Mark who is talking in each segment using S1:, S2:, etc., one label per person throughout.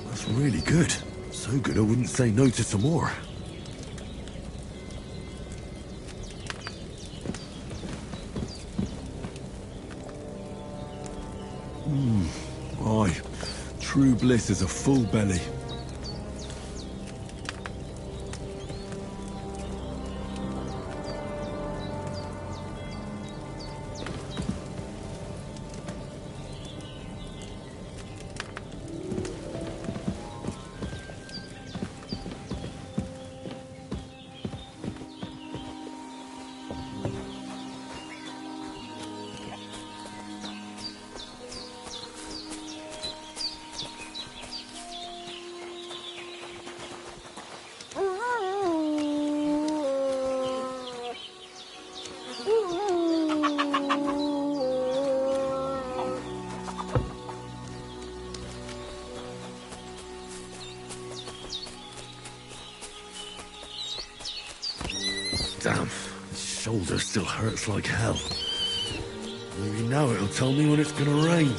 S1: That's really good. So good I wouldn't say no to some more. Aye. True bliss is a full belly. Damn, his shoulder still hurts like hell. Maybe now it'll tell me when it's gonna rain.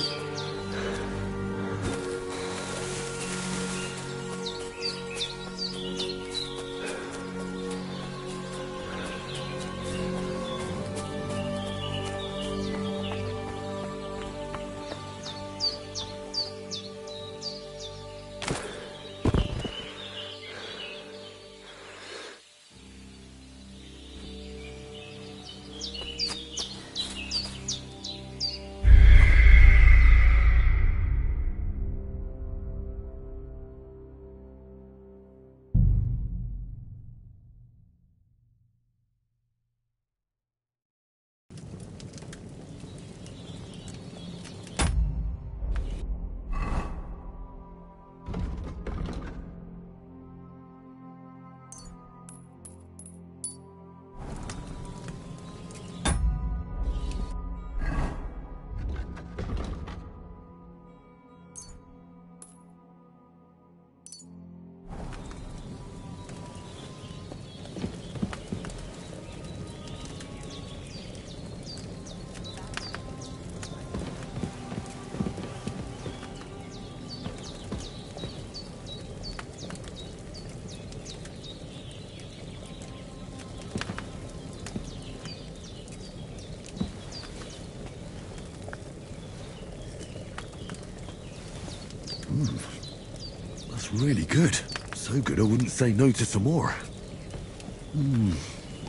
S1: That's really good. So good I wouldn't say no to some more.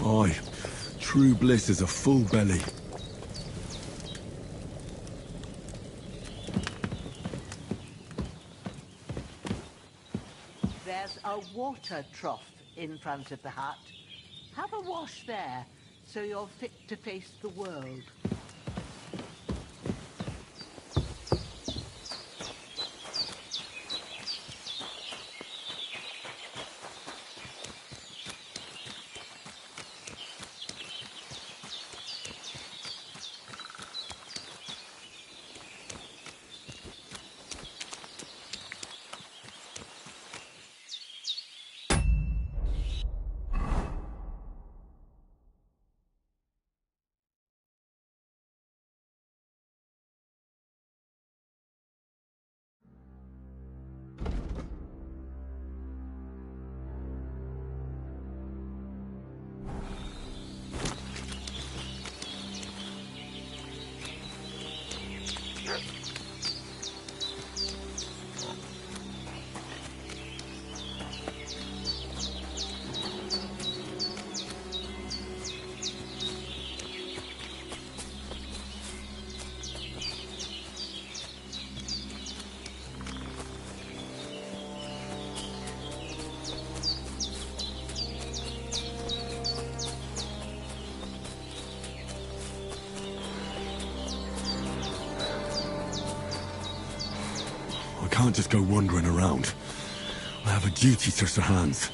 S1: Aye. True bliss is a full belly.
S2: There's a water trough in front of the hut. Have a wash there, so you're fit to face the world.
S1: I can't just go wandering around. I have a duty to Sir Hans.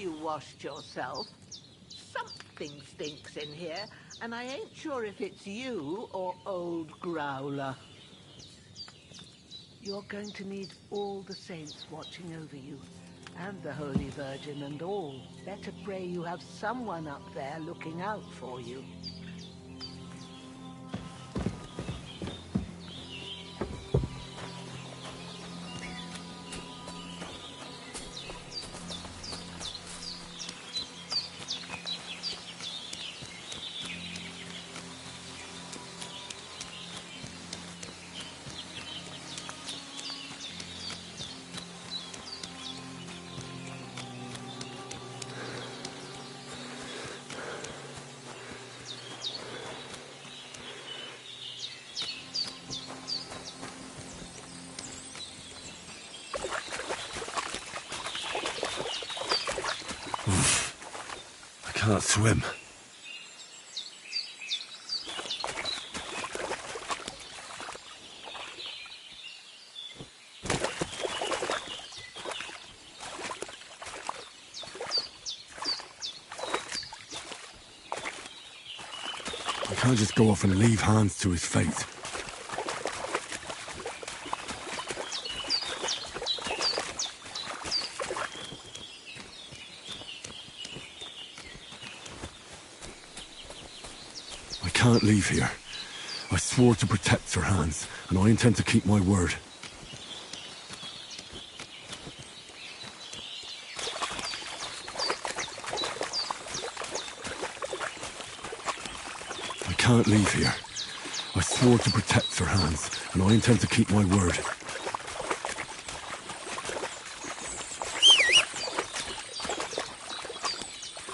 S2: you washed yourself. Something stinks in here, and I ain't sure if it's you or old Growler. You're going to need all the saints watching over you, and the Holy Virgin and all. Better pray you have someone up there looking out for you.
S1: I can't swim. I can't just go off and leave Hans to his fate. I can't leave here. I swore to protect Sir Hans, and I intend to keep my word. I can't leave here. I swore to protect Sir Hans, and I intend to keep my word.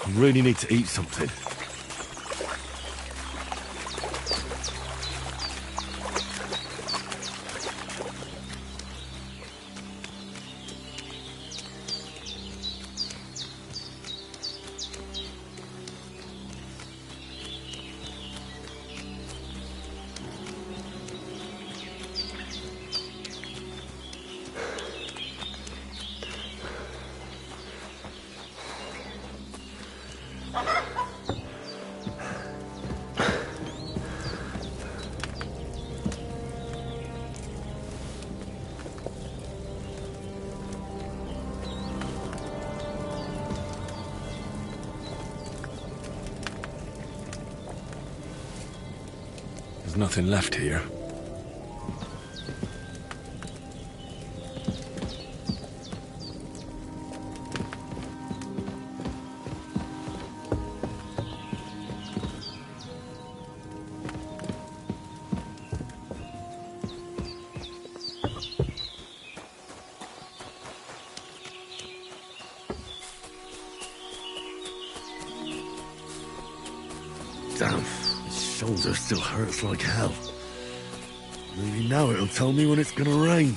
S1: I really need to eat something. There's nothing left here. Damn, his shoulder still hurts like hell. Maybe now it'll tell me when it's gonna rain.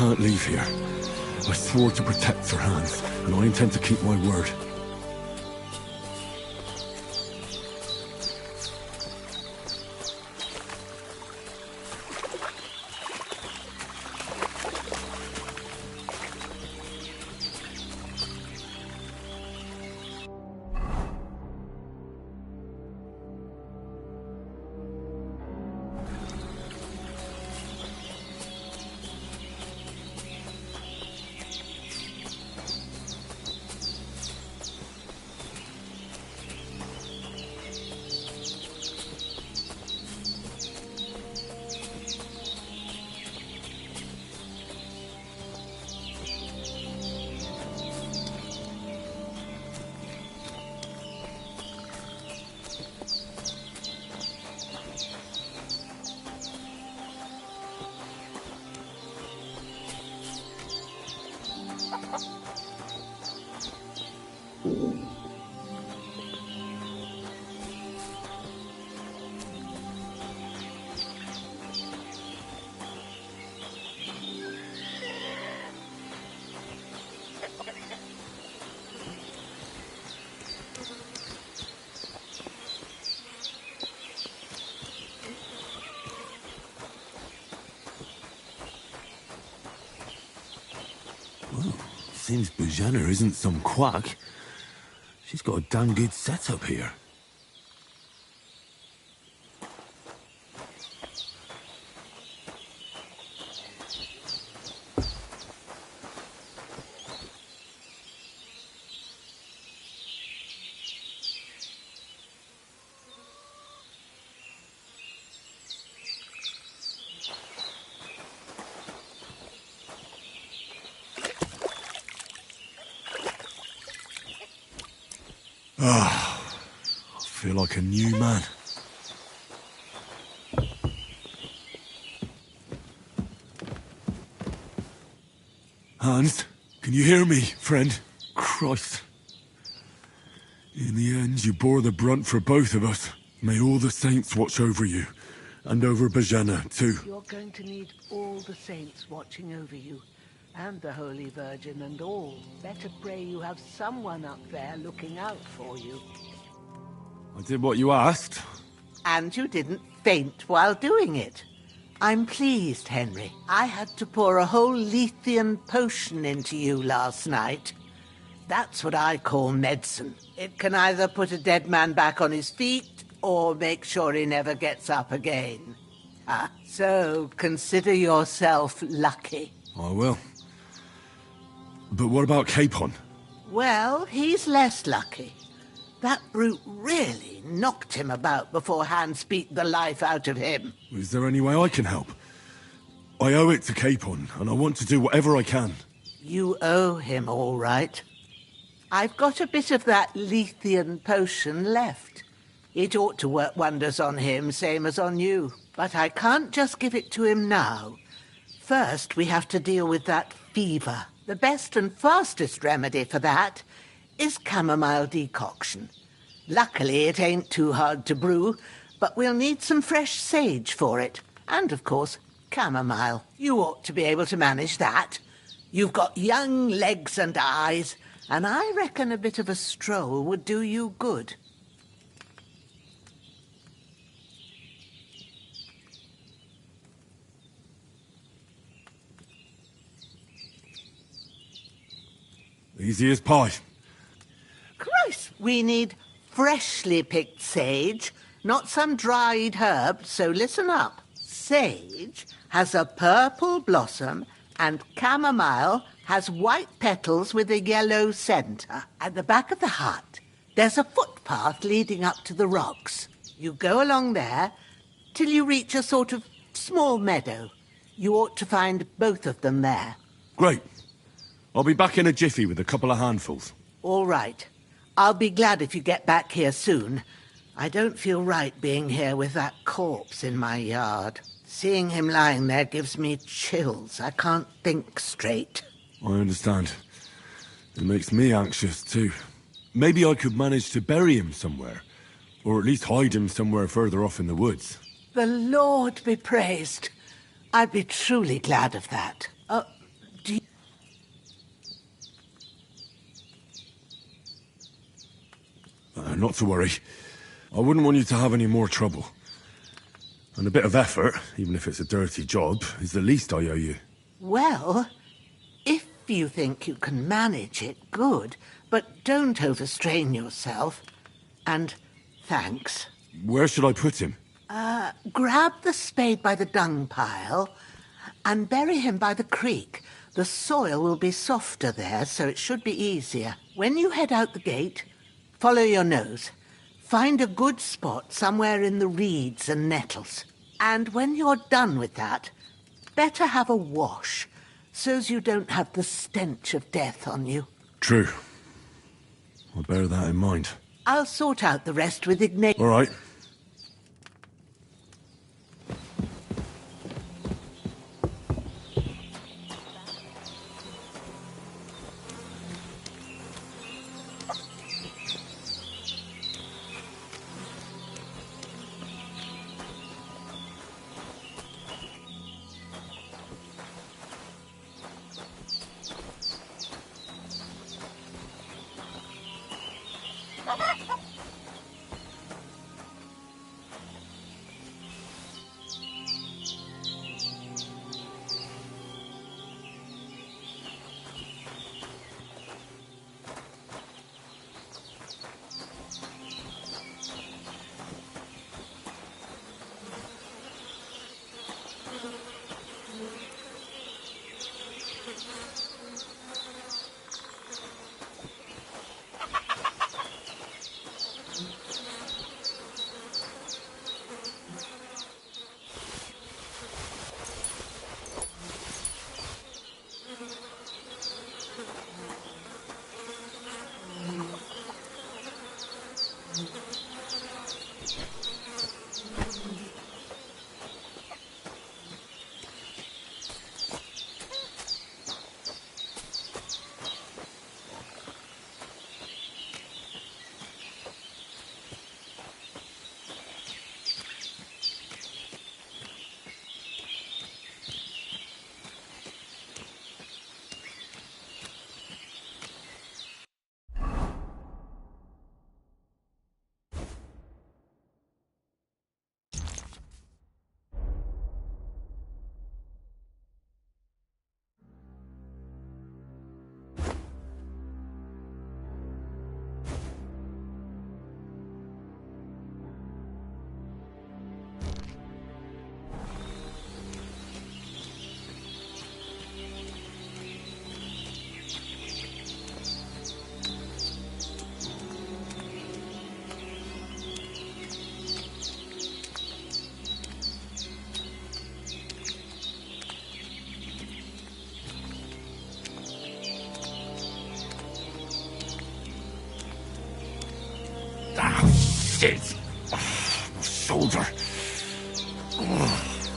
S1: can't leave here. I swore to protect Sir Hans, and I intend to keep my word. Seems Bujana isn't some quack. She's got a damn good setup here. I feel like a new man. Hans, can you hear me, friend? Christ. In the end, you bore the brunt for both of us. May all the saints watch over you. And over Bajana, too.
S2: You're going to need all the saints watching over you. And the Holy Virgin and all. Better pray you have someone up there looking out for you.
S1: I did what you asked.
S2: And you didn't faint while doing it. I'm pleased, Henry. I had to pour a whole Lethean potion into you last night. That's what I call medicine. It can either put a dead man back on his feet, or make sure he never gets up again. So consider yourself lucky.
S1: I will. But what about Capon?
S2: Well, he's less lucky. That brute really knocked him about before Hans beat the life out of him.
S1: Is there any way I can help? I owe it to Capon, and I want to do whatever I can.
S2: You owe him, all right. I've got a bit of that Lethean potion left. It ought to work wonders on him, same as on you. But I can't just give it to him now. First, we have to deal with that fever. The best and fastest remedy for that is chamomile decoction. Luckily, it ain't too hard to brew, but we'll need some fresh sage for it. And, of course, chamomile. You ought to be able to manage that. You've got young legs and eyes, and I reckon a bit of a stroll would do you good.
S1: Easy as pie.
S2: Christ, we need freshly picked sage, not some dried herb, so listen up. Sage has a purple blossom and chamomile has white petals with a yellow centre. At the back of the hut, there's a footpath leading up to the rocks. You go along there till you reach a sort of small meadow. You ought to find both of them there.
S1: Great. I'll be back in a jiffy with a couple of handfuls.
S2: All right. I'll be glad if you get back here soon. I don't feel right being here with that corpse in my yard. Seeing him lying there gives me chills. I can't think straight.
S1: I understand. It makes me anxious, too. Maybe I could manage to bury him somewhere. Or at least hide him somewhere further off in the woods.
S2: The Lord be praised. I'd be truly glad of that.
S1: not to worry. I wouldn't want you to have any more trouble. And a bit of effort, even if it's a dirty job, is the least I owe you.
S2: Well, if you think you can manage it, good. But don't overstrain yourself. And thanks.
S1: Where should I put him?
S2: Grab the spade by the dung pile and bury him by the creek. The soil will be softer there, so it should be easier. When you head out the gate, follow your nose. Find a good spot somewhere in the reeds and nettles. And when you're done with that, better have a wash, so's you don't have the stench of death on you.
S1: True. I'll bear that in mind.
S2: I'll sort out the rest with Ignatius.
S1: All right. Shit! My shoulder.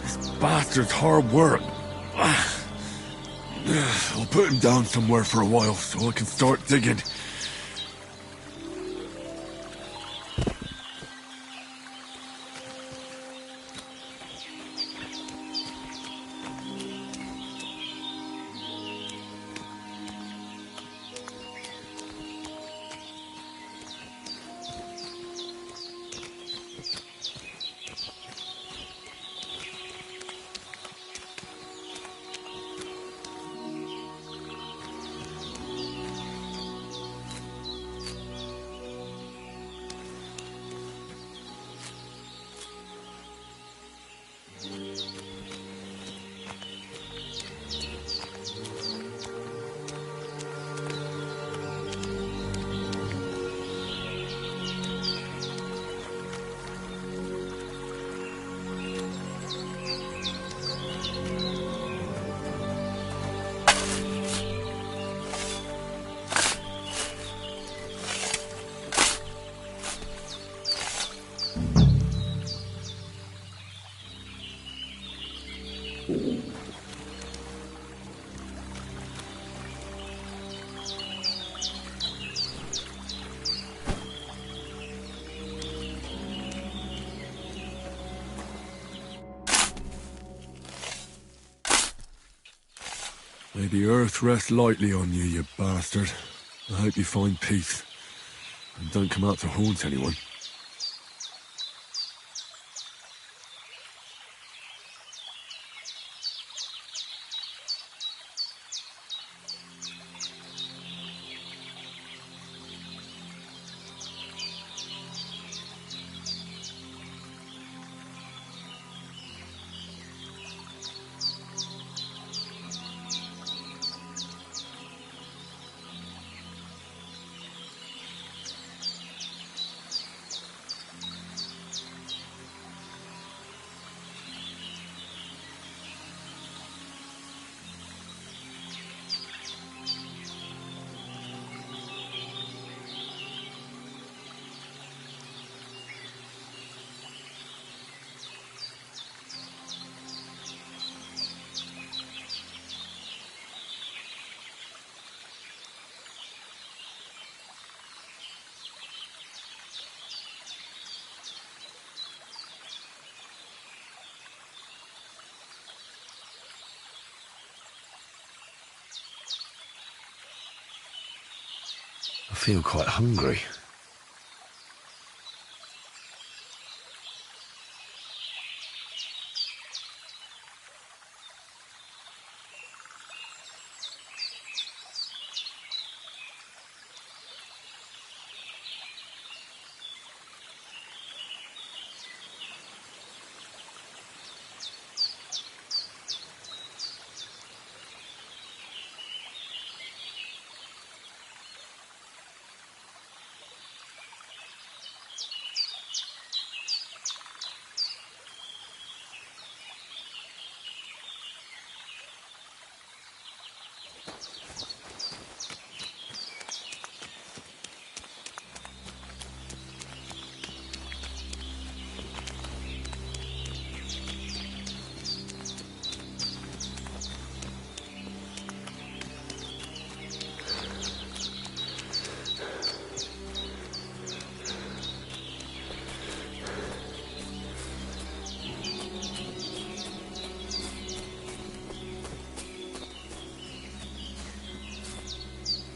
S1: This bastard's hard work. I'll put him down somewhere for a while so I can start digging. May the earth rest lightly on you, you bastard. I hope you find peace. And don't come out to haunt anyone.
S3: I feel quite hungry.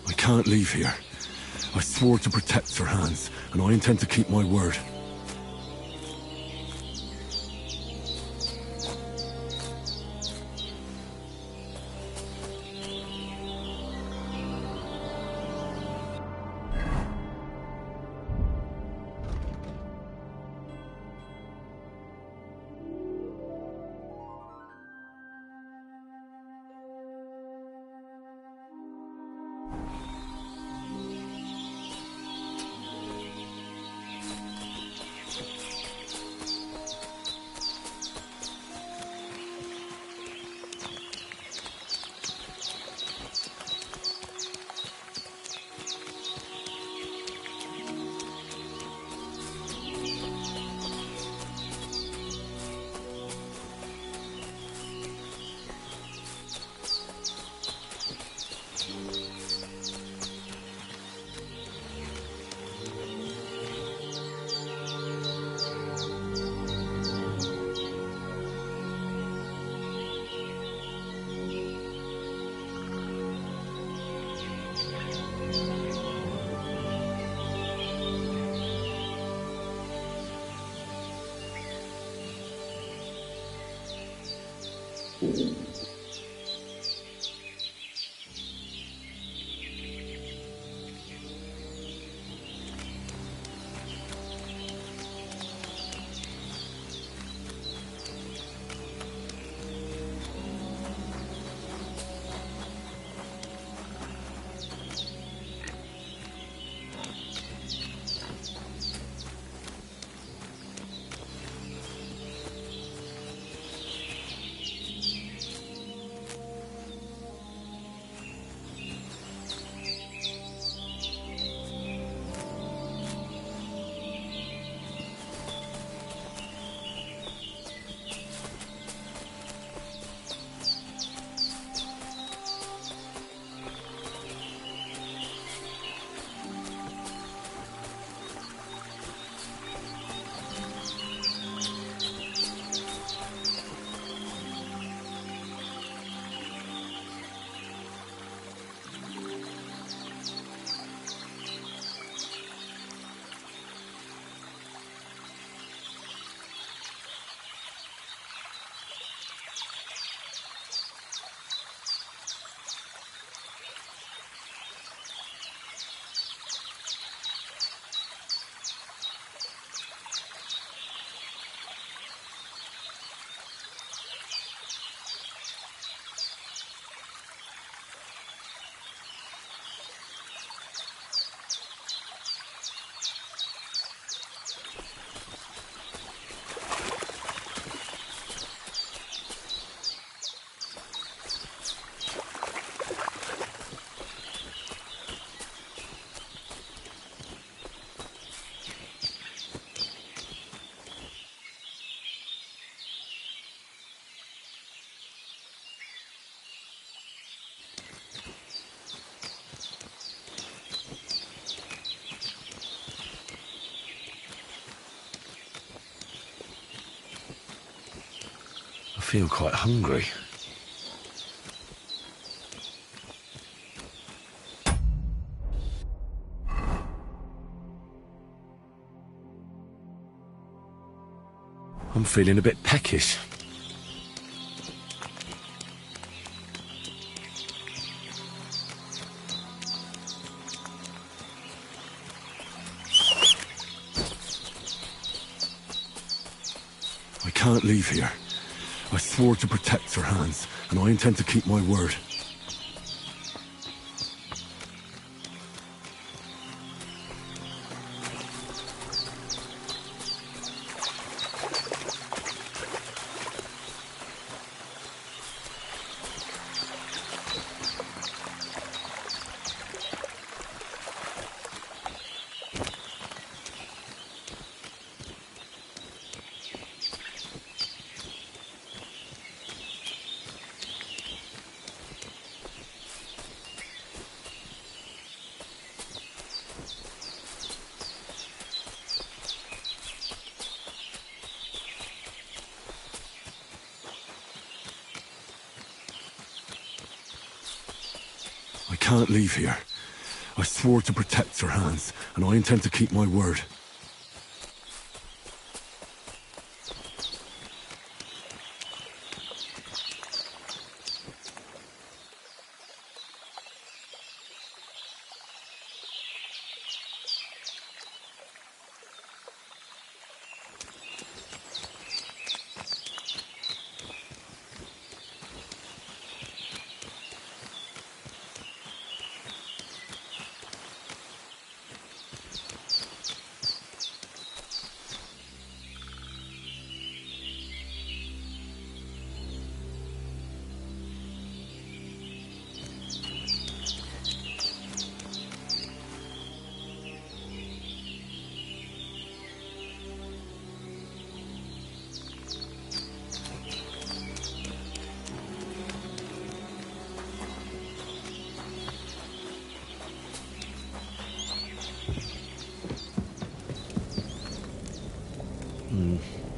S1: I can't leave here. I swore to protect Sir Hans, and I intend to keep my word.
S3: feel quite hungry. I'm feeling a bit peckish.
S1: I can't leave here. I swore to protect Sir Hans, and I intend to keep my word. I can't leave here. I swore to protect Sir Hans, and I intend to keep my word.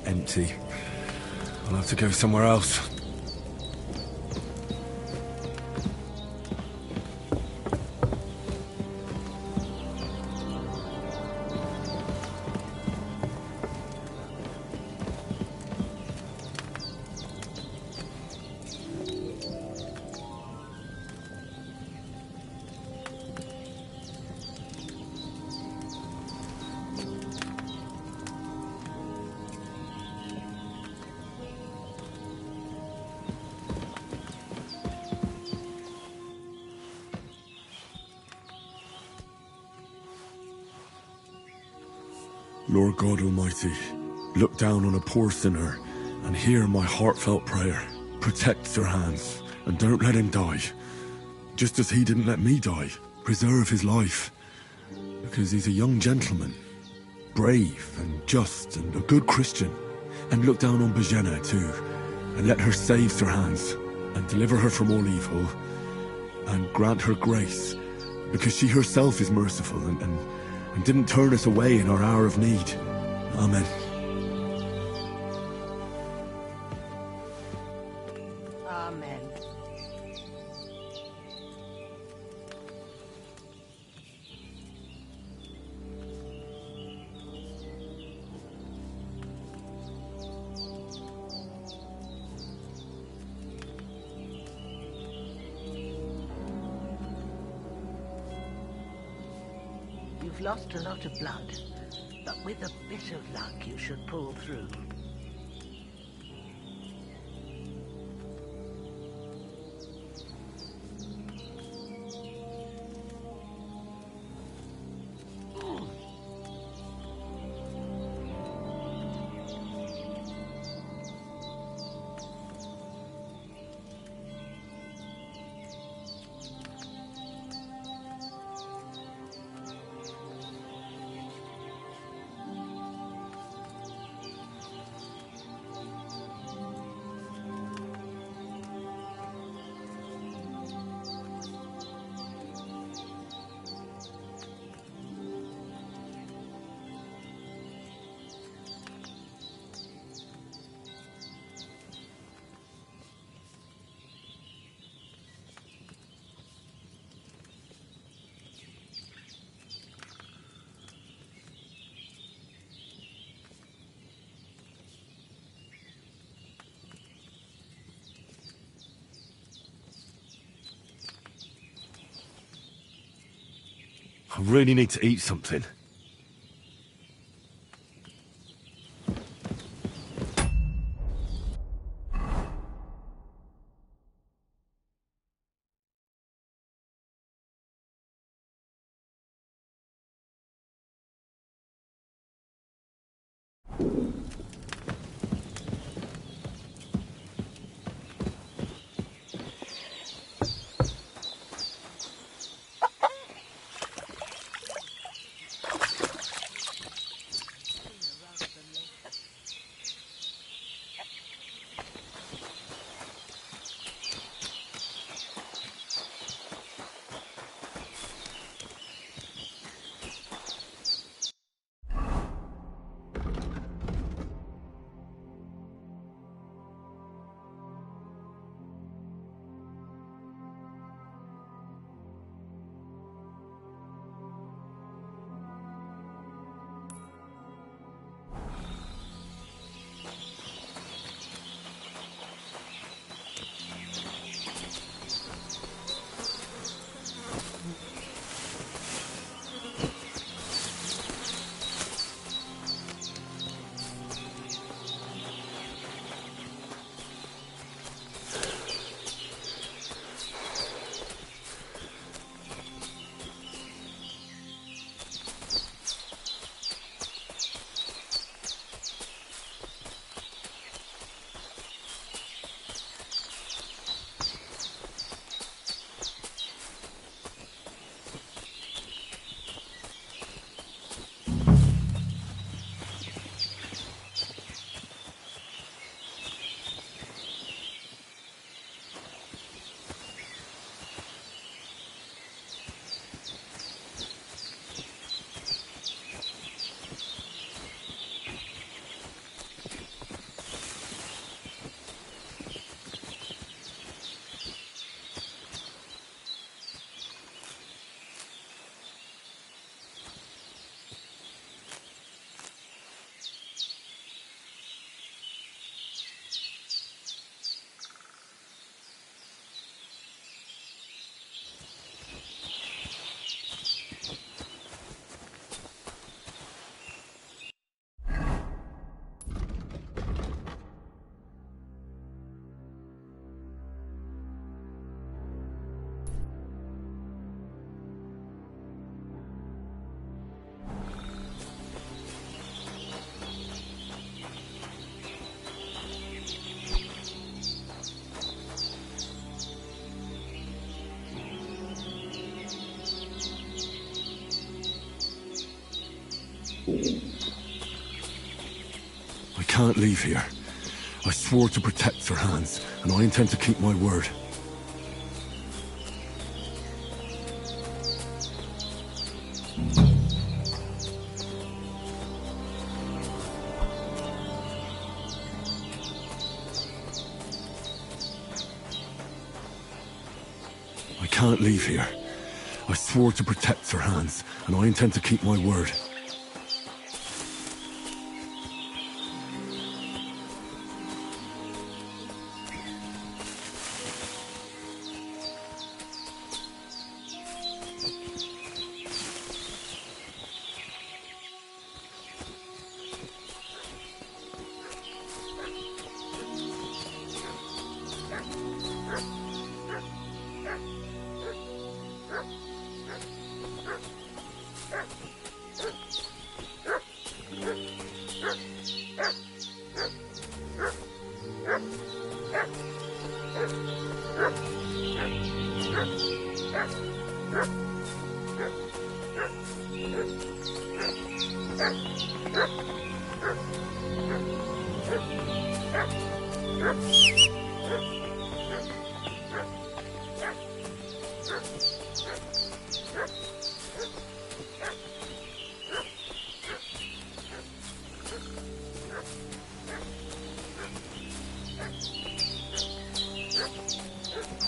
S1: Empty. I'll have to go somewhere else. Lord God Almighty, look down on a poor sinner and hear my heartfelt prayer. Protect Sir Hans, and don't let him die. Just as he didn't let me die. Preserve his life. Because he's a young gentleman. Brave and just and a good Christian. And look down on Bajena too. And let her save Sir Hans. And deliver her from all evil. And grant her grace. Because she herself is merciful and didn't turn us away in our hour of need. Amen.
S2: Amen. You've lost a lot of blood, but with a bit of luck you should pull through.
S3: I really need to eat something.
S1: I can't leave here. I swore to protect Sir Hans, and I intend to keep my word. I can't leave here. I swore to protect Sir Hans, and I intend to keep my word.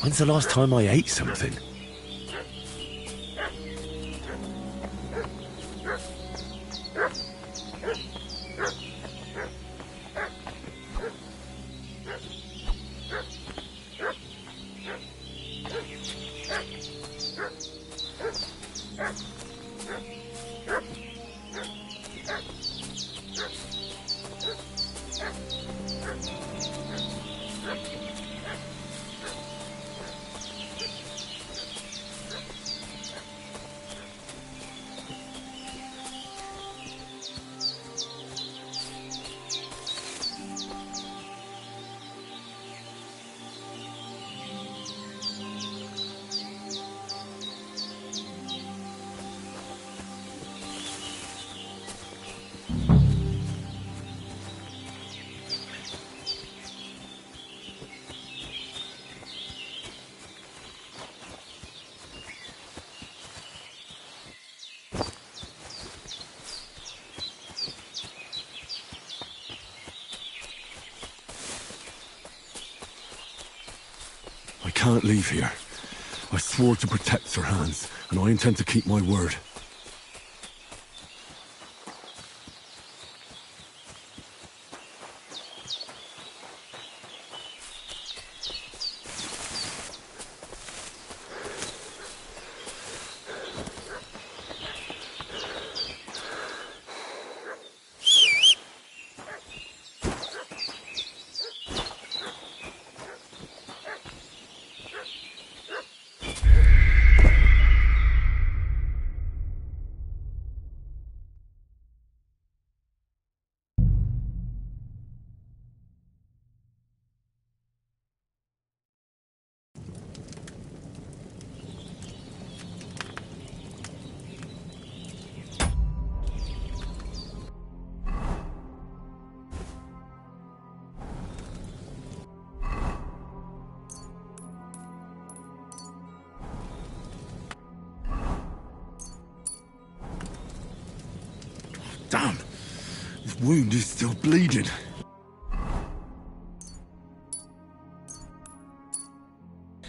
S3: When's the last time I ate something?
S1: can't leave here. I swore to protect Sir Hans, and I intend to keep my word. Damn! His wound is still bleeding.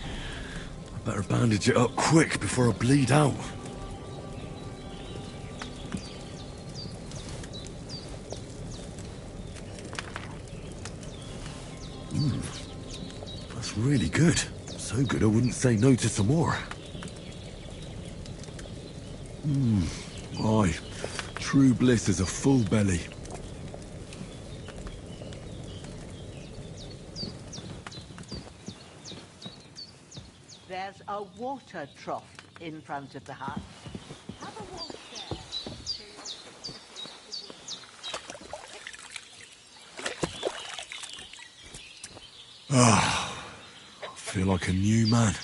S1: I better bandage it up quick before I bleed out. That's really good. So good I wouldn't say no to some more. Aye. True bliss is a full belly.
S2: There's a water trough in front of the hut. Have a walk there.
S1: I feel like a new man.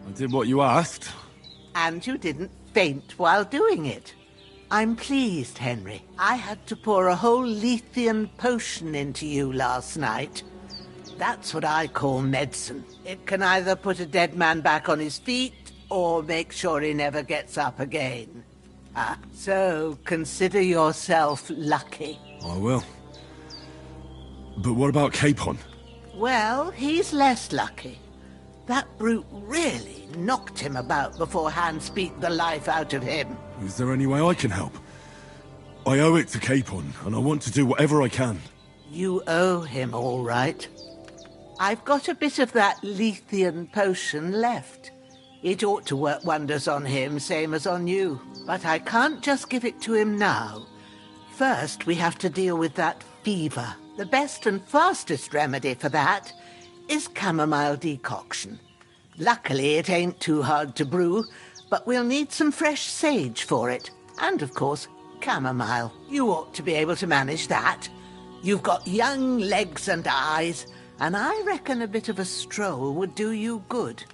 S1: I did what you asked.
S2: And you didn't faint while doing it. I'm pleased, Henry. I had to pour a whole Lethean potion into you last night. That's what I call medicine. It can either put a dead man back on his feet, or make sure he never gets up again. So consider yourself lucky.
S1: I will. But what about Capon?
S2: Well, he's less lucky. That brute really knocked him about before Hans beat the life out of him.
S1: Is there any way I can help? I owe it to Capon, and I want to do whatever I can.
S2: You owe him, all right. I've got a bit of that Lethean potion left. It ought to work wonders on him, same as on you. But I can't just give it to him now. First, we have to deal with that fever. The best and fastest remedy for that is chamomile decoction. Luckily, it ain't too hard to brew, but we'll need some fresh sage for it. And, of course, chamomile. You ought to be able to manage that. You've got young legs and eyes, and I reckon a bit of a stroll would do you good.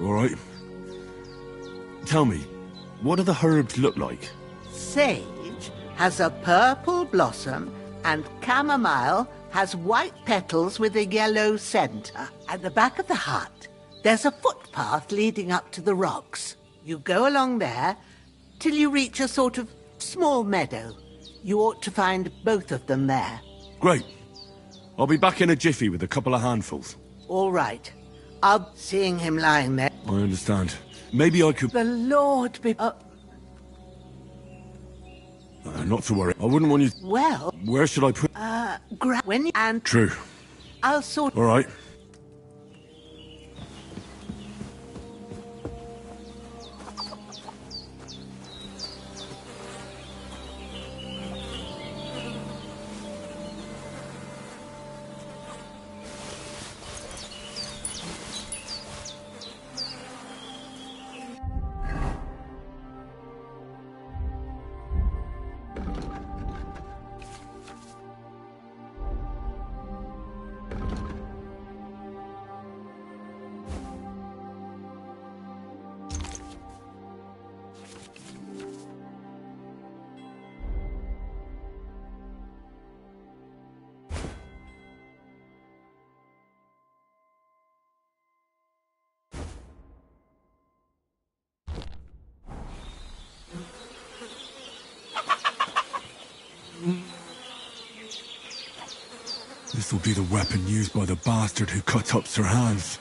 S1: All right. Tell me, what do the herbs look like?
S2: Sage has a purple blossom, and chamomile has white petals with a yellow centre. At the back of the hut, there's a footpath leading up to the rocks. You go along there till you reach a sort of small meadow. You ought to find both of them there.
S1: Great. I'll be back in a jiffy with a couple of handfuls.
S2: All right. I'll seeing him lying there.
S1: I understand. Maybe I could...
S2: The Lord be...
S1: not to worry. I wouldn't want you...
S2: Well...
S1: Where should I put...
S2: when you... And...
S1: True.
S2: I'll sort...
S1: All right. This'll be the weapon used by the bastard who cut up Sir Hans.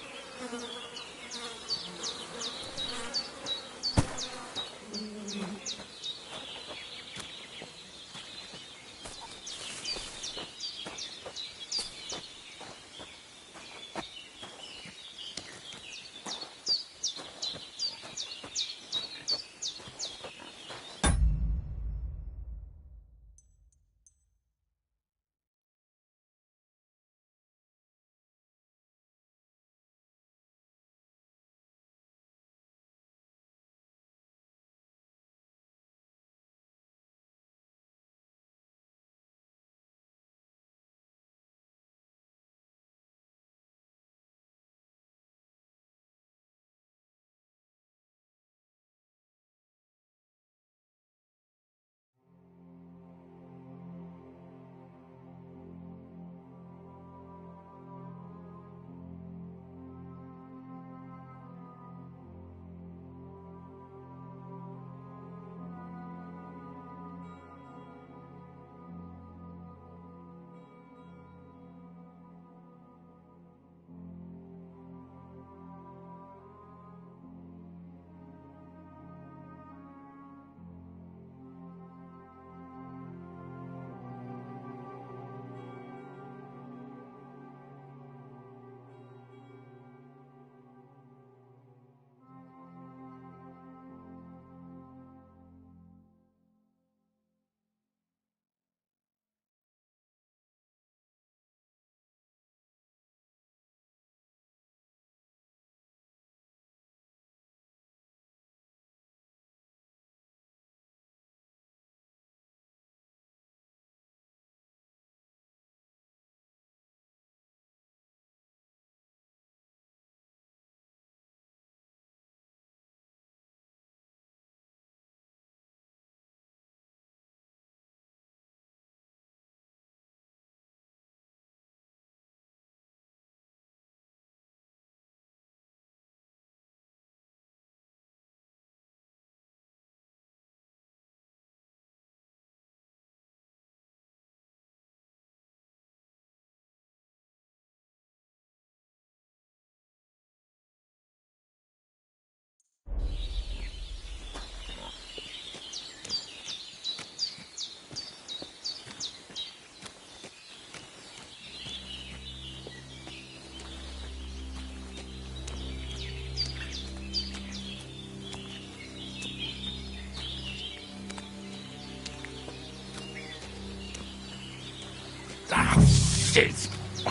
S1: Ah, shit! My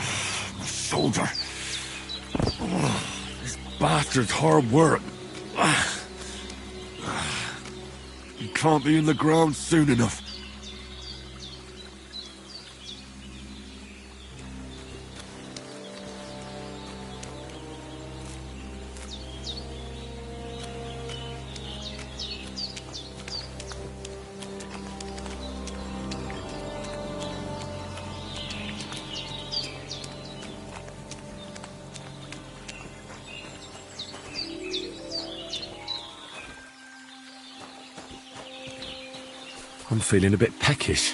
S1: shoulder. This bastard's hard work. He can't be in the ground soon enough.
S3: I'm feeling a bit peckish.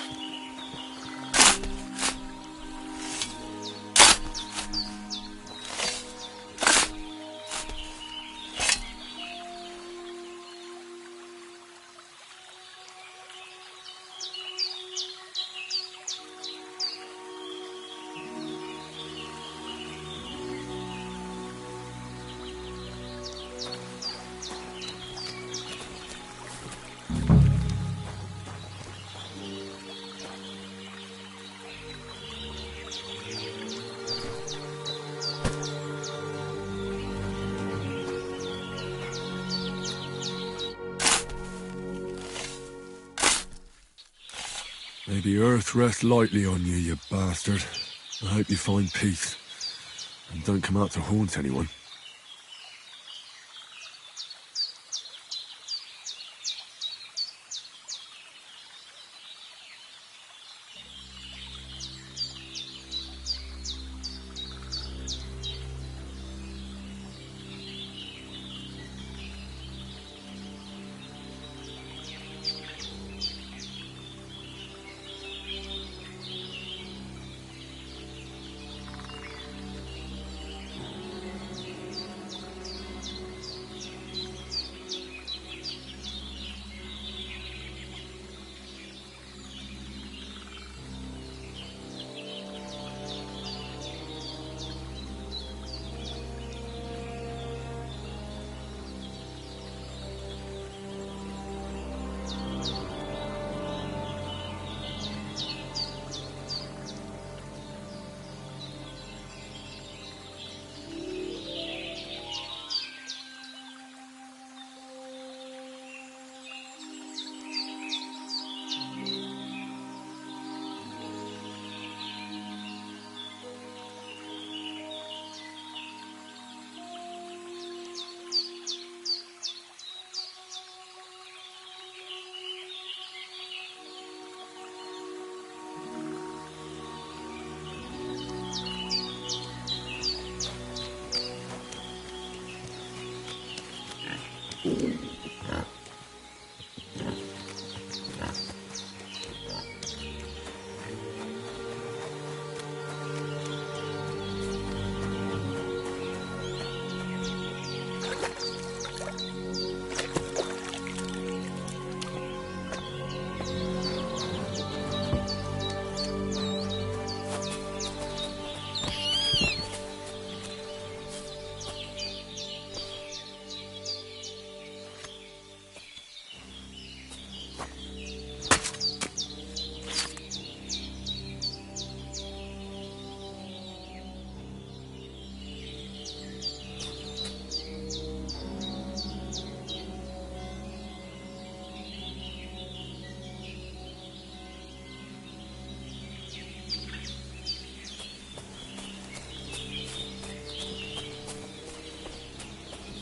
S1: May the earth rest lightly on you, you bastard. I hope you find peace. And don't come out to haunt anyone.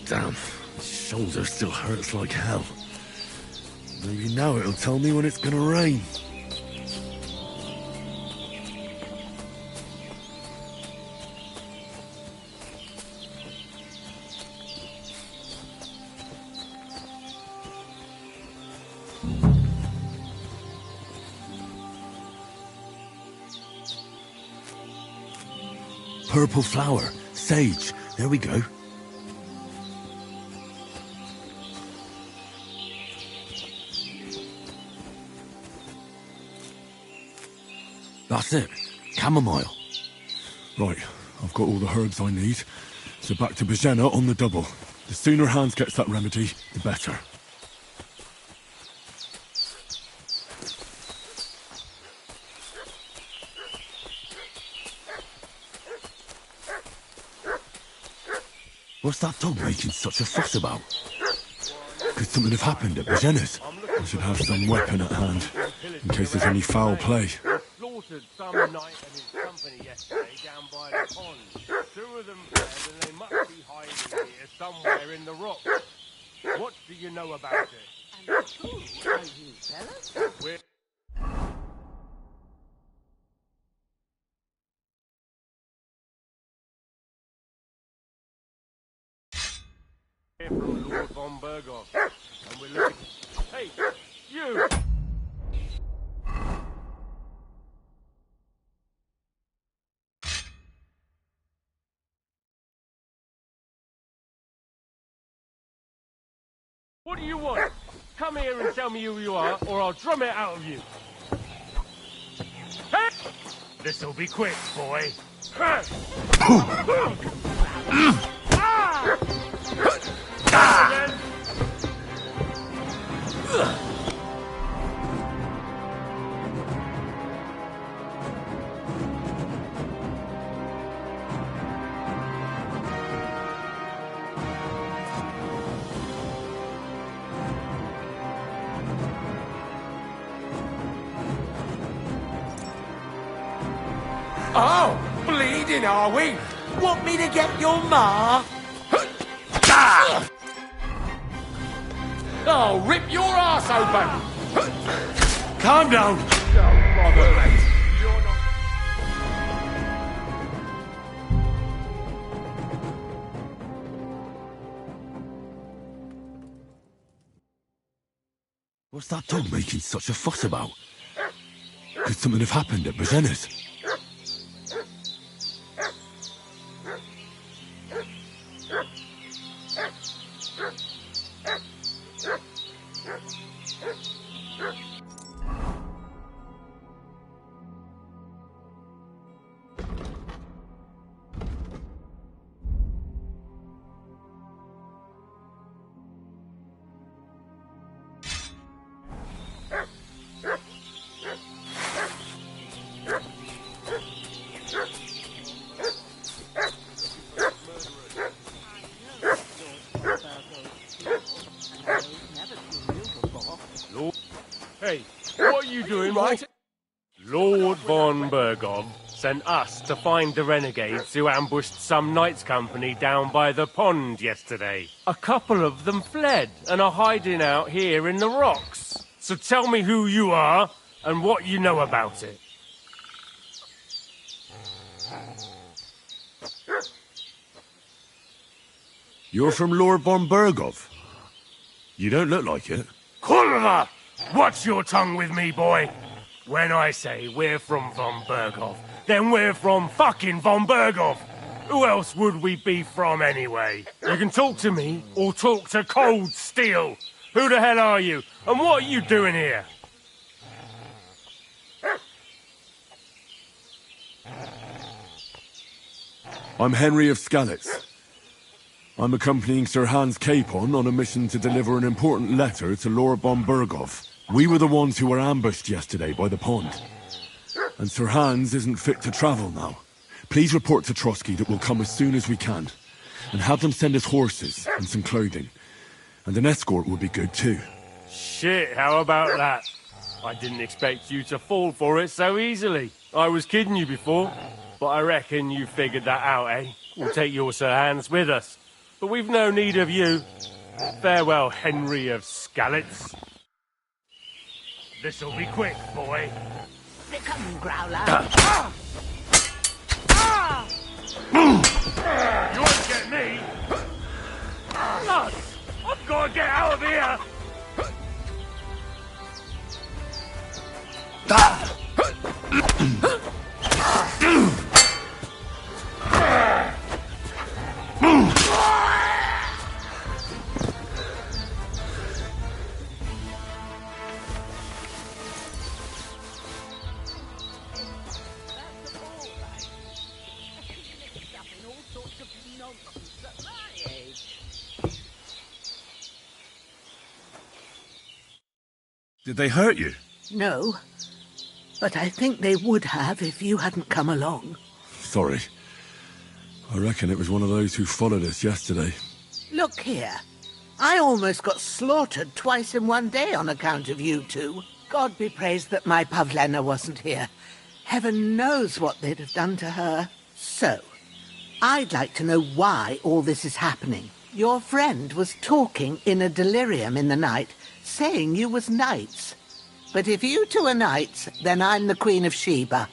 S3: Damn, my shoulder still hurts like hell. Maybe now it'll tell me when it's gonna rain. Purple flower, sage, there we go. That's it. Chamomile.
S1: Right, I've got all the herbs I need. So back to Bajena on the double. The sooner Hans gets that remedy, the better.
S3: What's that dog making such a fuss about?
S1: Could something have happened at Bajena's? I should have some weapon at hand, in case there's any foul play.
S4: Slaughtered some knight and his company yesterday down by the pond. Two of them fled, and they must be hiding here somewhere in the rocks. What do you know about it?
S2: And who are you, fellas?
S4: We're here from Lord von Berghoff, and we're looking. Hey, you! What do you want? Come here and tell me who you are, or I'll drum it out of you. Hey! This'll be quick, boy.
S5: Oh, bleeding, are we? Want me to get your ma? I'll rip your ass open!
S3: Calm down!
S5: Don't bother, mate. You're not...
S3: What's that dog making such a fuss about?
S1: Could something have happened at Bajena's?
S4: Hey, what are you doing, right? Lord von Berghoff sent us to find the renegades who ambushed some knights' company down by the pond yesterday. A couple of them fled and are hiding out here in the rocks. So tell me who you are and what you know about it.
S3: You're from Lord von Berghoff? You don't look like it.
S4: Culver! Watch your tongue with me, boy. When I say we're from Von Berghoff, then we're from fucking Von Berghoff. Who else would we be from anyway? You can talk to me or talk to Cold Steel. Who the hell are you? And what are you doing here?
S1: I'm Henry of Skalitz. I'm accompanying Sir Hans Capon on a mission to deliver an important letter to Lord von Berghoff. We were the ones who were ambushed yesterday by the pond. And Sir Hans isn't fit to travel now. Please report to Trotsky that we'll come as soon as we can. And have them send us horses and some clothing. And an escort would be good too.
S4: Shit, how about that? I didn't expect you to fall for it so easily. I was kidding you before, but I reckon you figured that out, eh? We'll take your Sir Hans with us. But we've no need of you. Farewell, Henry of Skalitz. This'll be quick, boy.
S2: Come, Growler.
S4: You won't get me! Nuts! I've got to get out of here!
S3: Did they hurt you?
S2: No, but I think they would have if you hadn't come along.
S1: Sorry. I reckon it was one of those who followed us yesterday.
S2: Look here. I almost got slaughtered twice in one day on account of you two. God be praised that my Pavlena wasn't here. Heaven knows what they'd have done to her. So, I'd like to know why all this is happening. Your friend was talking in a delirium in the night, saying you was knights. But if you two are knights, then I'm the Queen of Sheba.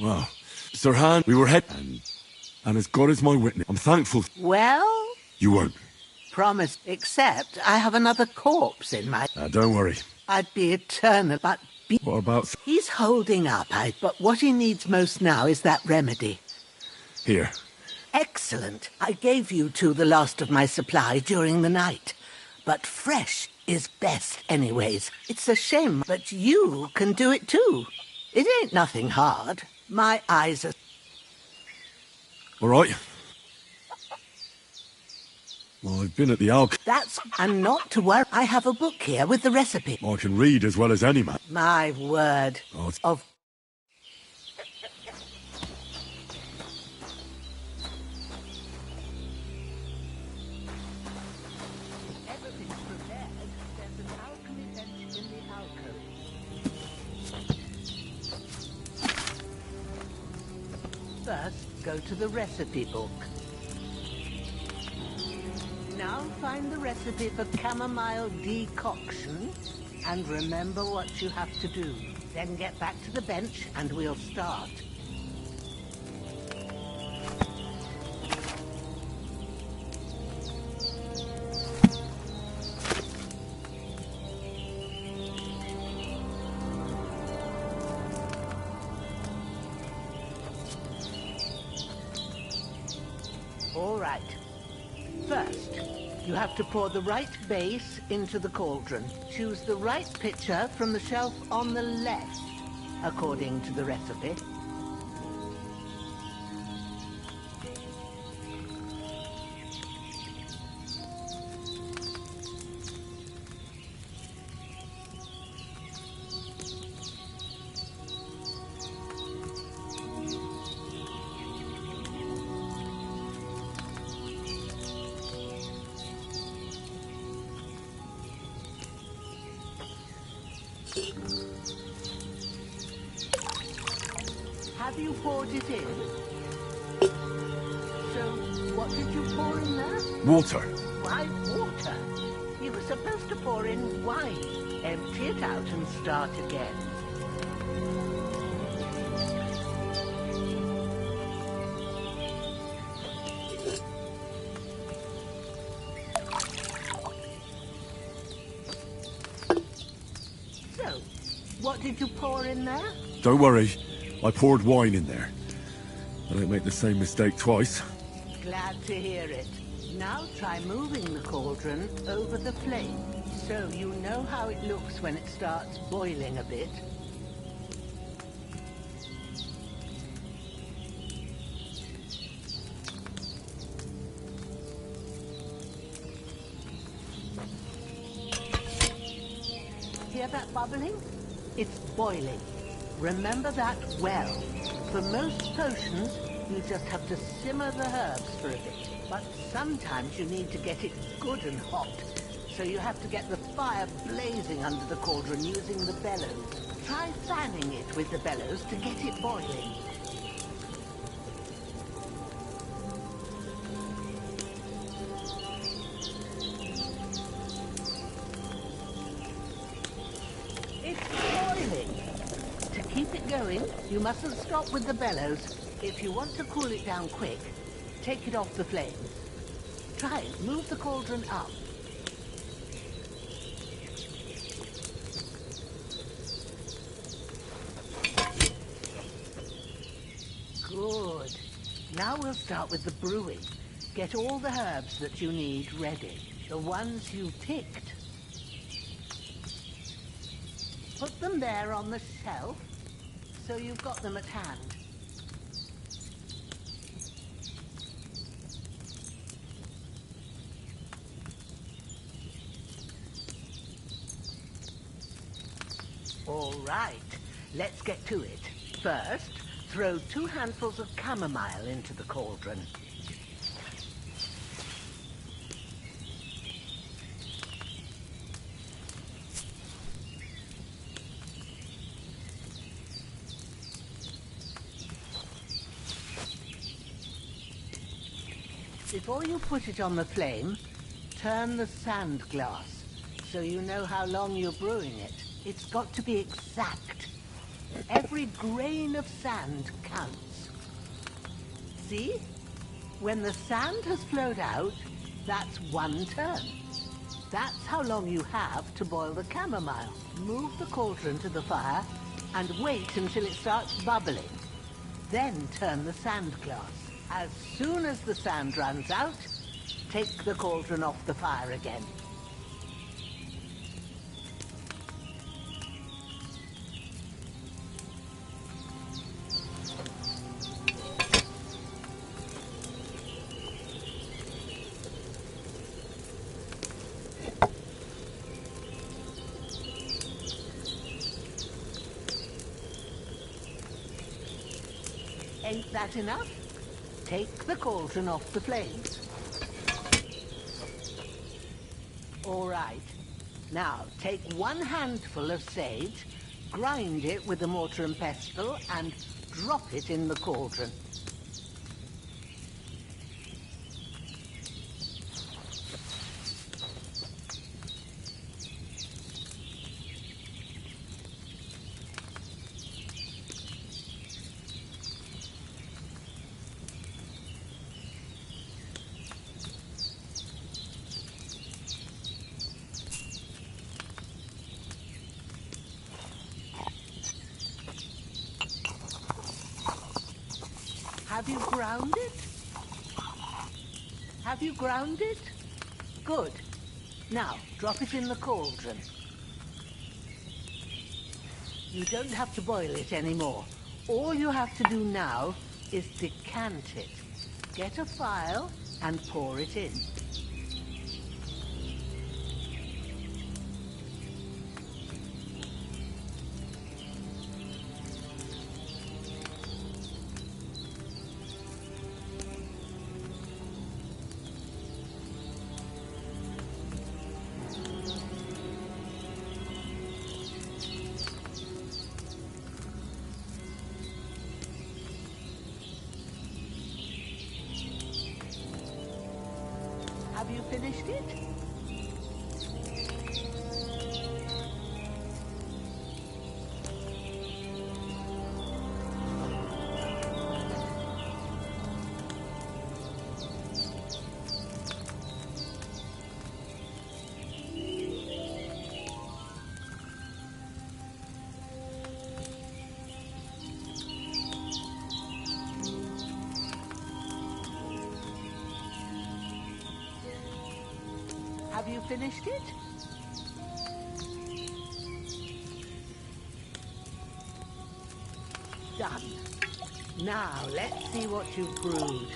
S1: Well, Sir Han, we were and as God is my witness, I'm thankful.
S2: Well,
S1: You won't.
S2: promise, except I have another corpse in my...
S1: Don't worry.
S2: I'd be eternal, but
S1: What about...
S2: he's holding up, but what he needs most now is that remedy.
S1: Here.
S2: Excellent. I gave you two the last of my supply during the night. But fresh is best anyways. It's a shame, but you can do it too. It ain't nothing hard. My eyes are...
S1: All right. Well, I've been at the Alc.
S2: That's... And not to worry, I have a book here with the recipe.
S1: I can read as well as any man.
S2: My word.
S1: Oh,
S2: Of... Everything's prepared. There's an alchemy bench in the alcove. First, go to the recipe book. Now find the recipe for chamomile decoction, and remember what you have to do. Then get back to the bench, and we'll start. All right. First, you have to pour the right base into the cauldron. Choose the right pitcher from the shelf on the left, according to the recipe. Have you poured it in? So, what did you pour in there?
S1: Water.
S2: Why water? You were supposed to pour in wine. Empty it out and start again. So, what did you pour in there?
S1: Don't worry. I poured wine in there. I don't make the same mistake twice.
S2: Glad to hear it. Now try moving the cauldron over the flame, so you know how it looks when it starts boiling a bit. Hear that bubbling? It's boiling. Remember that well. For most potions, you just have to simmer the herbs for a bit. But sometimes you need to get it good and hot. So you have to get the fire blazing under the cauldron using the bellows. Try fanning it with the bellows to get it boiling. It's boiling. To keep it going, you mustn't stop with the bellows. If you want to cool it down quick, take it off the flames. Try it. Move the cauldron up. Good. Now we'll start with the brewing. Get all the herbs that you need ready. The ones you picked. Put them there on the shelf, so you've got them at hand. All right, let's get to it. First, throw 2 handfuls of chamomile into the cauldron. Before you put it on the flame, turn the sand glass so you know how long you're brewing it. It's got to be exact. Every grain of sand counts. See? When the sand has flowed out, that's 1 turn. That's how long you have to boil the chamomile. Move the cauldron to the fire and wait until it starts bubbling. Then turn the sand glass. As soon as the sand runs out, take the cauldron off the fire again. Ain't that enough? Take the cauldron off the flames. All right. Now, take 1 handful of sage, grind it with a mortar and pestle, and drop it in the cauldron. Have you ground it? Have you ground it? Good. Now, drop it in the cauldron. You don't have to boil it anymore. All you have to do now is decant it. Get a phial and pour it in. Have you finished it? Have you finished it? Done. Now, let's see what you've brewed.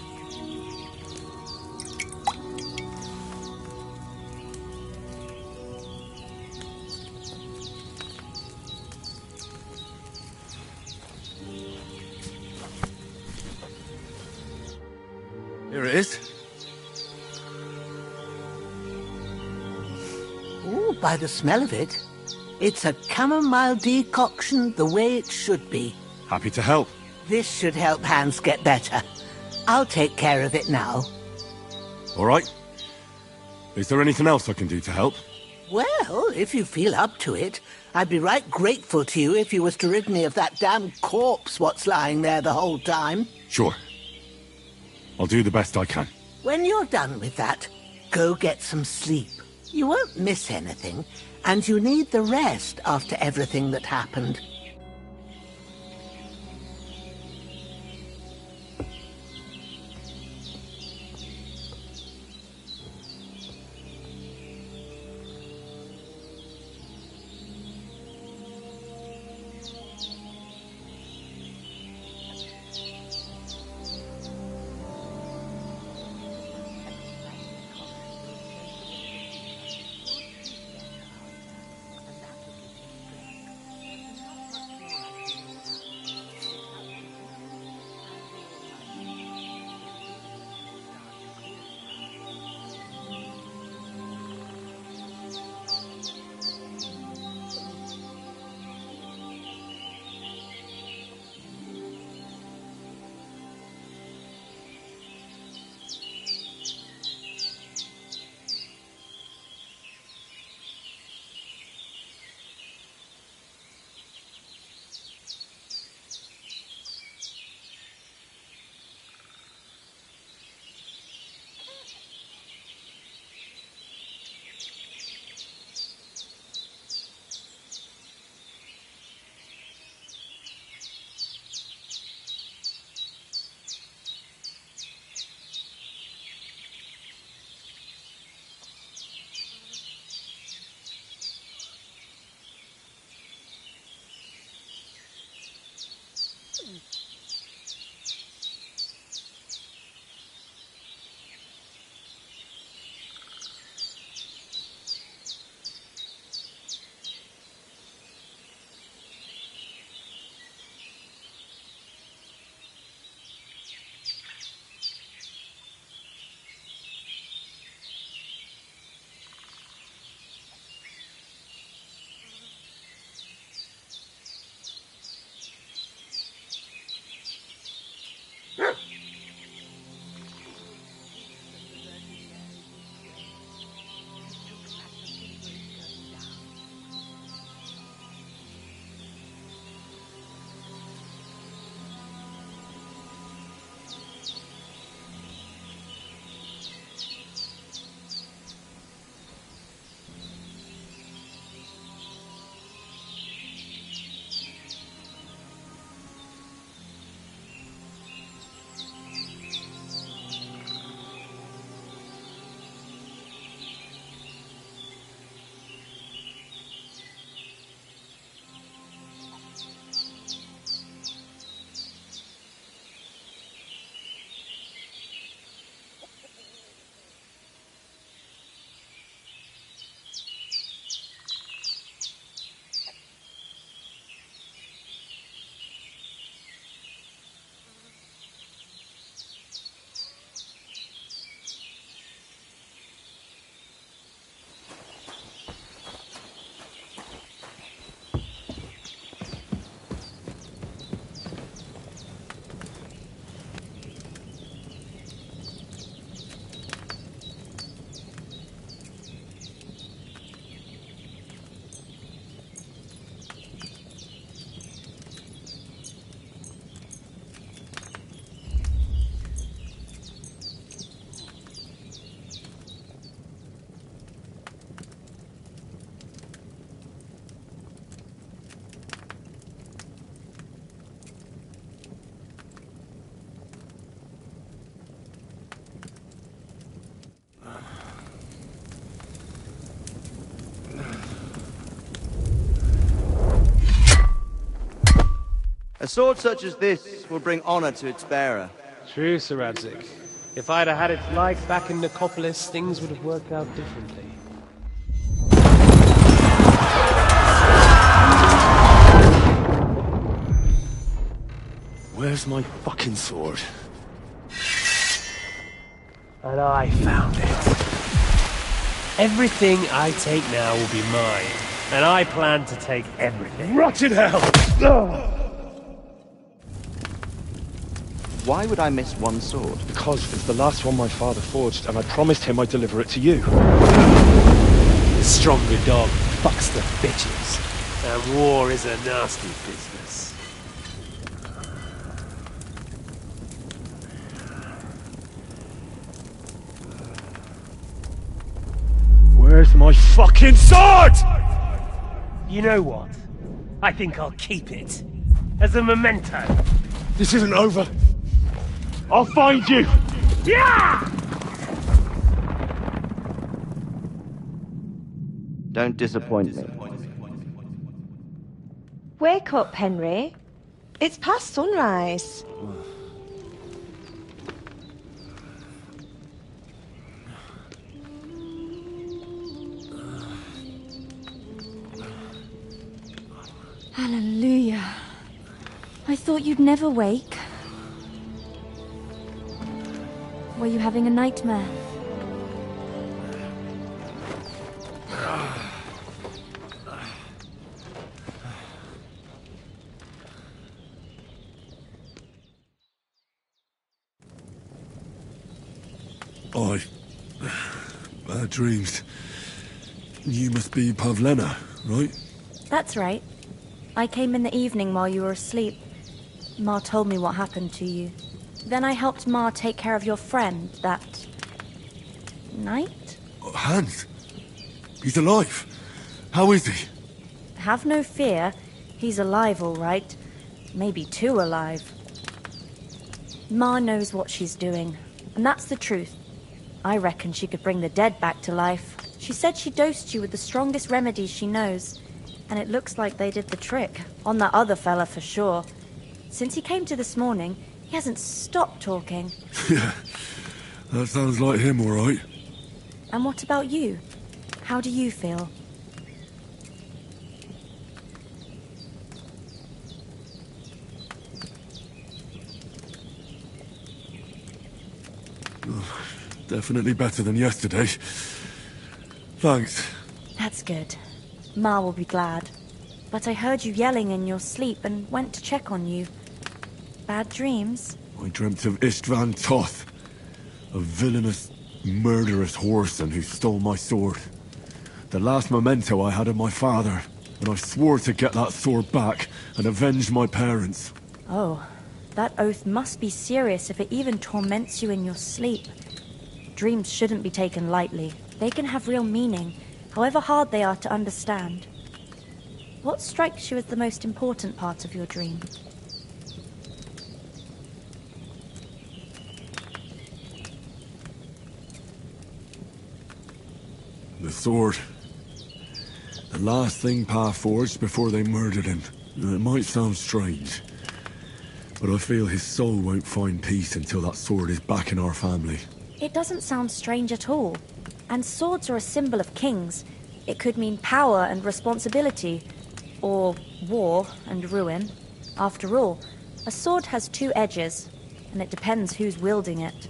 S3: Here it is.
S2: Ooh, by the smell of it, it's a chamomile decoction the way it should be.
S1: Happy to help.
S2: This should help Hans get better. I'll take care of it now.
S1: All right. Is there anything else I can do to help?
S2: Well, if you feel up to it, I'd be right grateful to you if you was to rid me of that damn corpse what's lying there the whole time.
S1: Sure. I'll do the best I can.
S2: When you're done with that, go get some sleep. You won't miss anything, and you need the rest after everything that happened.
S6: A sword such as this will bring honor to its bearer.
S4: True, Sir Radzik. If I'd have had its like back in Nicopolis, things would have worked out differently.
S3: Where's my fucking sword?
S4: And I found it. Everything I take now will be mine, and I plan to take everything.
S3: Rot in hell!
S6: Why would I miss one sword?
S3: Because it's the last one my father forged, and I promised him I'd deliver it to you.
S4: The stronger dog fucks the bitches, and war is a nasty business.
S3: Where's my fucking sword?!
S4: You know what? I think I'll keep it. As a memento.
S3: This isn't over. I'll find you!
S4: Yeah!
S6: Don't disappoint me.
S7: Wake up, Henry. It's past sunrise.
S8: Hallelujah. I thought you'd never wake. Were you having a nightmare?
S1: Bad dreams. You must be Pavlena, right?
S8: That's right. I came in the evening while you were asleep. Ma told me what happened to you. Then I helped Ma take care of your friend that night?
S1: Hans? He's alive. How is he?
S8: Have no fear. He's alive, all right. Maybe too alive. Ma knows what she's doing, and that's the truth. I reckon she could bring the dead back to life. She said she dosed you with the strongest remedies she knows, and it looks like they did the trick. On that other fella for sure. Since he came to this morning, he hasn't stopped talking.
S1: Yeah, that sounds like him, all right.
S8: And what about you? How do you feel?
S1: Definitely better than yesterday. Thanks.
S8: That's good. Ma will be glad. But I heard you yelling in your sleep and went to check on you. Bad dreams?
S1: I dreamt of Istvan Toth, a villainous, murderous whoreson who stole my sword. The last memento I had of my father, and I swore to get that sword back and avenge my parents.
S8: Oh, that oath must be serious if it even torments you in your sleep. Dreams shouldn't be taken lightly. They can have real meaning, however hard they are to understand. What strikes you as the most important part of your dream?
S1: The sword. The last thing Pa forged before they murdered him. It might sound strange, but I feel his soul won't find peace until that sword is back in our family.
S8: It doesn't sound strange at all. And swords are a symbol of kings. It could mean power and responsibility, or war and ruin. After all, a sword has two edges, and it depends who's wielding it.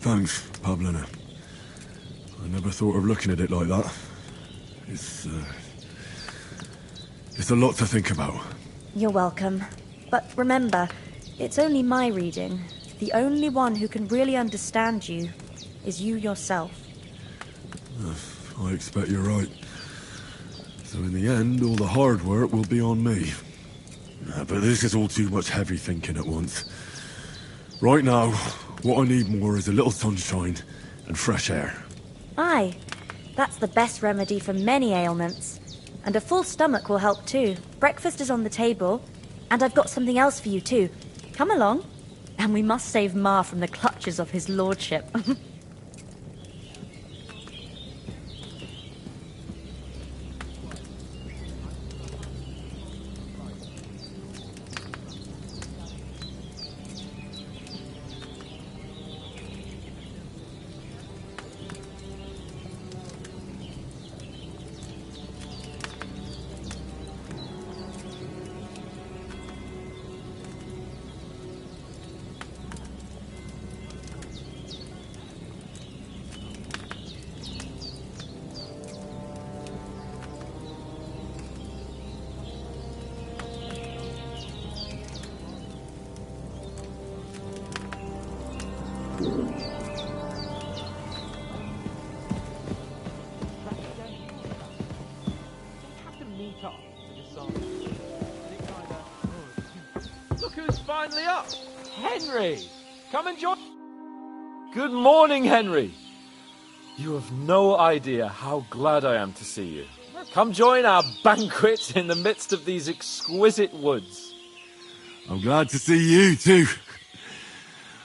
S1: Thanks, Pavlina. I never thought of looking at it like that. It's a lot to think about.
S8: You're welcome. But remember, it's only my reading. The only one who can really understand you is you yourself.
S1: I expect you're right. So in the end, all the hard work will be on me. But this is all too much heavy thinking at once. Right now, what I need more is a little sunshine and fresh air.
S8: Aye, that's the best remedy for many ailments. And a full stomach will help too. Breakfast is on the table, and I've got something else for you too. Come along, and we must save Ma from the clutches of his lordship.
S9: Look who's finally up! Henry! Come and join... Good morning, Henry! You have no idea how glad I am to see you. Come join our banquet in the midst of these exquisite woods.
S1: I'm glad to see you too.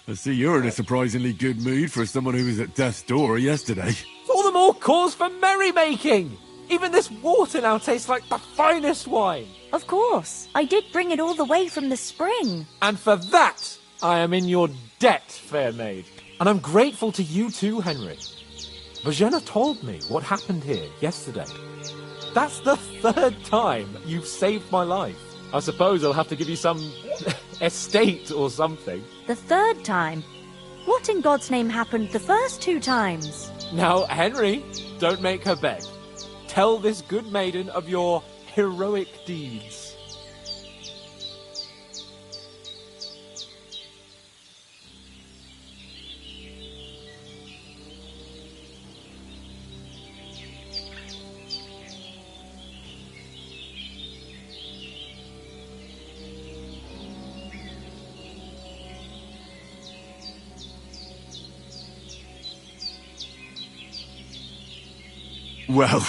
S1: I see you're in a surprisingly good mood for someone who was at death's door yesterday.
S9: All the more cause for merrymaking! Even this water now tastes like the finest wine.
S8: Of course, I did bring it all the way from the spring.
S9: And for that, I am in your debt, fair maid. And I'm grateful to you too, Henry. Virginia told me what happened here yesterday. That's the third time you've saved my life. I suppose I'll have to give you some estate or something.
S8: The third time? What in God's name happened the first 2 times?
S9: Now, Henry, don't make her beg. Tell this good maiden of your heroic deeds.
S1: Well,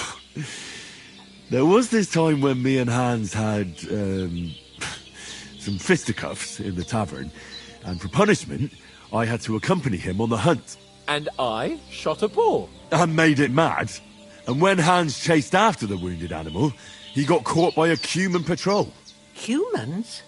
S1: there was this time when me and Hans had some fisticuffs in the tavern, and for punishment, I had to accompany him on the hunt.
S9: And I shot a boar.
S1: And made it mad. And when Hans chased after the wounded animal, he got caught by a human patrol.
S2: Humans?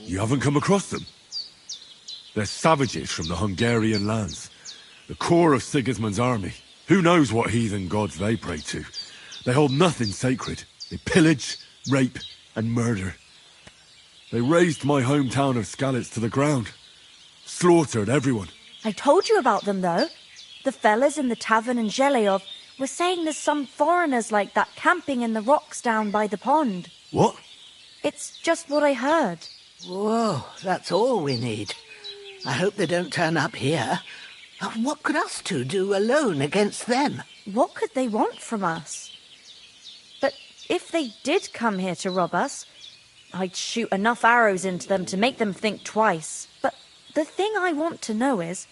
S1: You haven't come across them? They're savages from the Hungarian lands. The core of Sigismund's army. Who knows what heathen gods they pray to? They hold nothing sacred. They pillage, rape, and murder. They razed my hometown of Skalitz to the ground. Slaughtered everyone.
S8: I told you about them, though. The fellas in the tavern in Zheleov. were saying there's some foreigners like that camping in the rocks down by the pond.
S3: What?
S8: It's just what I heard.
S2: Whoa, that's all we need. I hope they don't turn up here. What could us two do alone against them?
S8: What could they want from us? But if they did come here to rob us, I'd shoot enough arrows into them to make them think twice. But the thing I want to know is,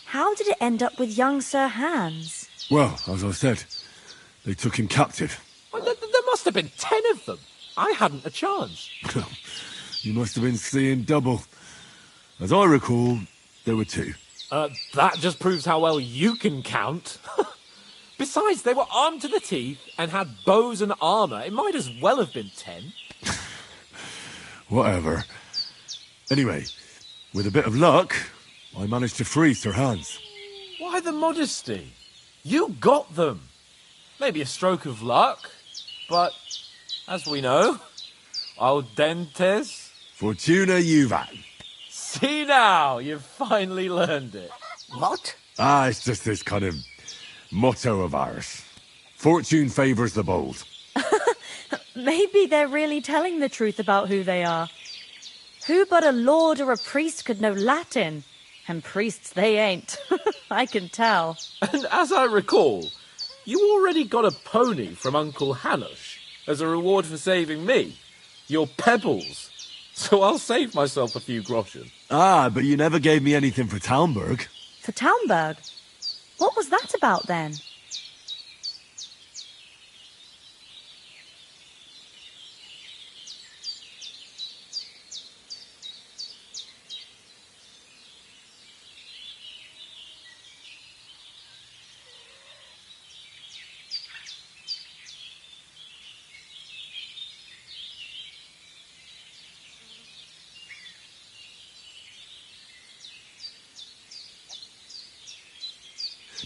S8: how did it end up with young Sir Hans?
S1: Well, as I said, they took him captive.
S9: Well, there must have been 10 of them. I hadn't a chance.
S1: You must have been seeing double. As I recall, there were 2.
S9: That just proves how well you can count. Besides, they were armed to the teeth and had bows and armour. It might as well have been 10.
S1: Whatever. Anyway, with a bit of luck, I managed to free Sir Hans.
S9: Why the modesty? You got them. Maybe a stroke of luck, but as we know, al dentes.
S1: Fortuna juvat.
S9: See now, you've finally learned it.
S2: What?
S1: It's just this kind of motto of ours. Fortune favours the bold.
S8: Maybe they're really telling the truth about who they are. Who but a lord or a priest could know Latin? And priests they ain't. I can tell.
S9: And as I recall, you already got a pony from Uncle Hanush as a reward for saving me. Your pebbles. So I'll save myself a few groschen.
S1: But you never gave me anything for Talmberg.
S8: For Talmberg? What was that about then?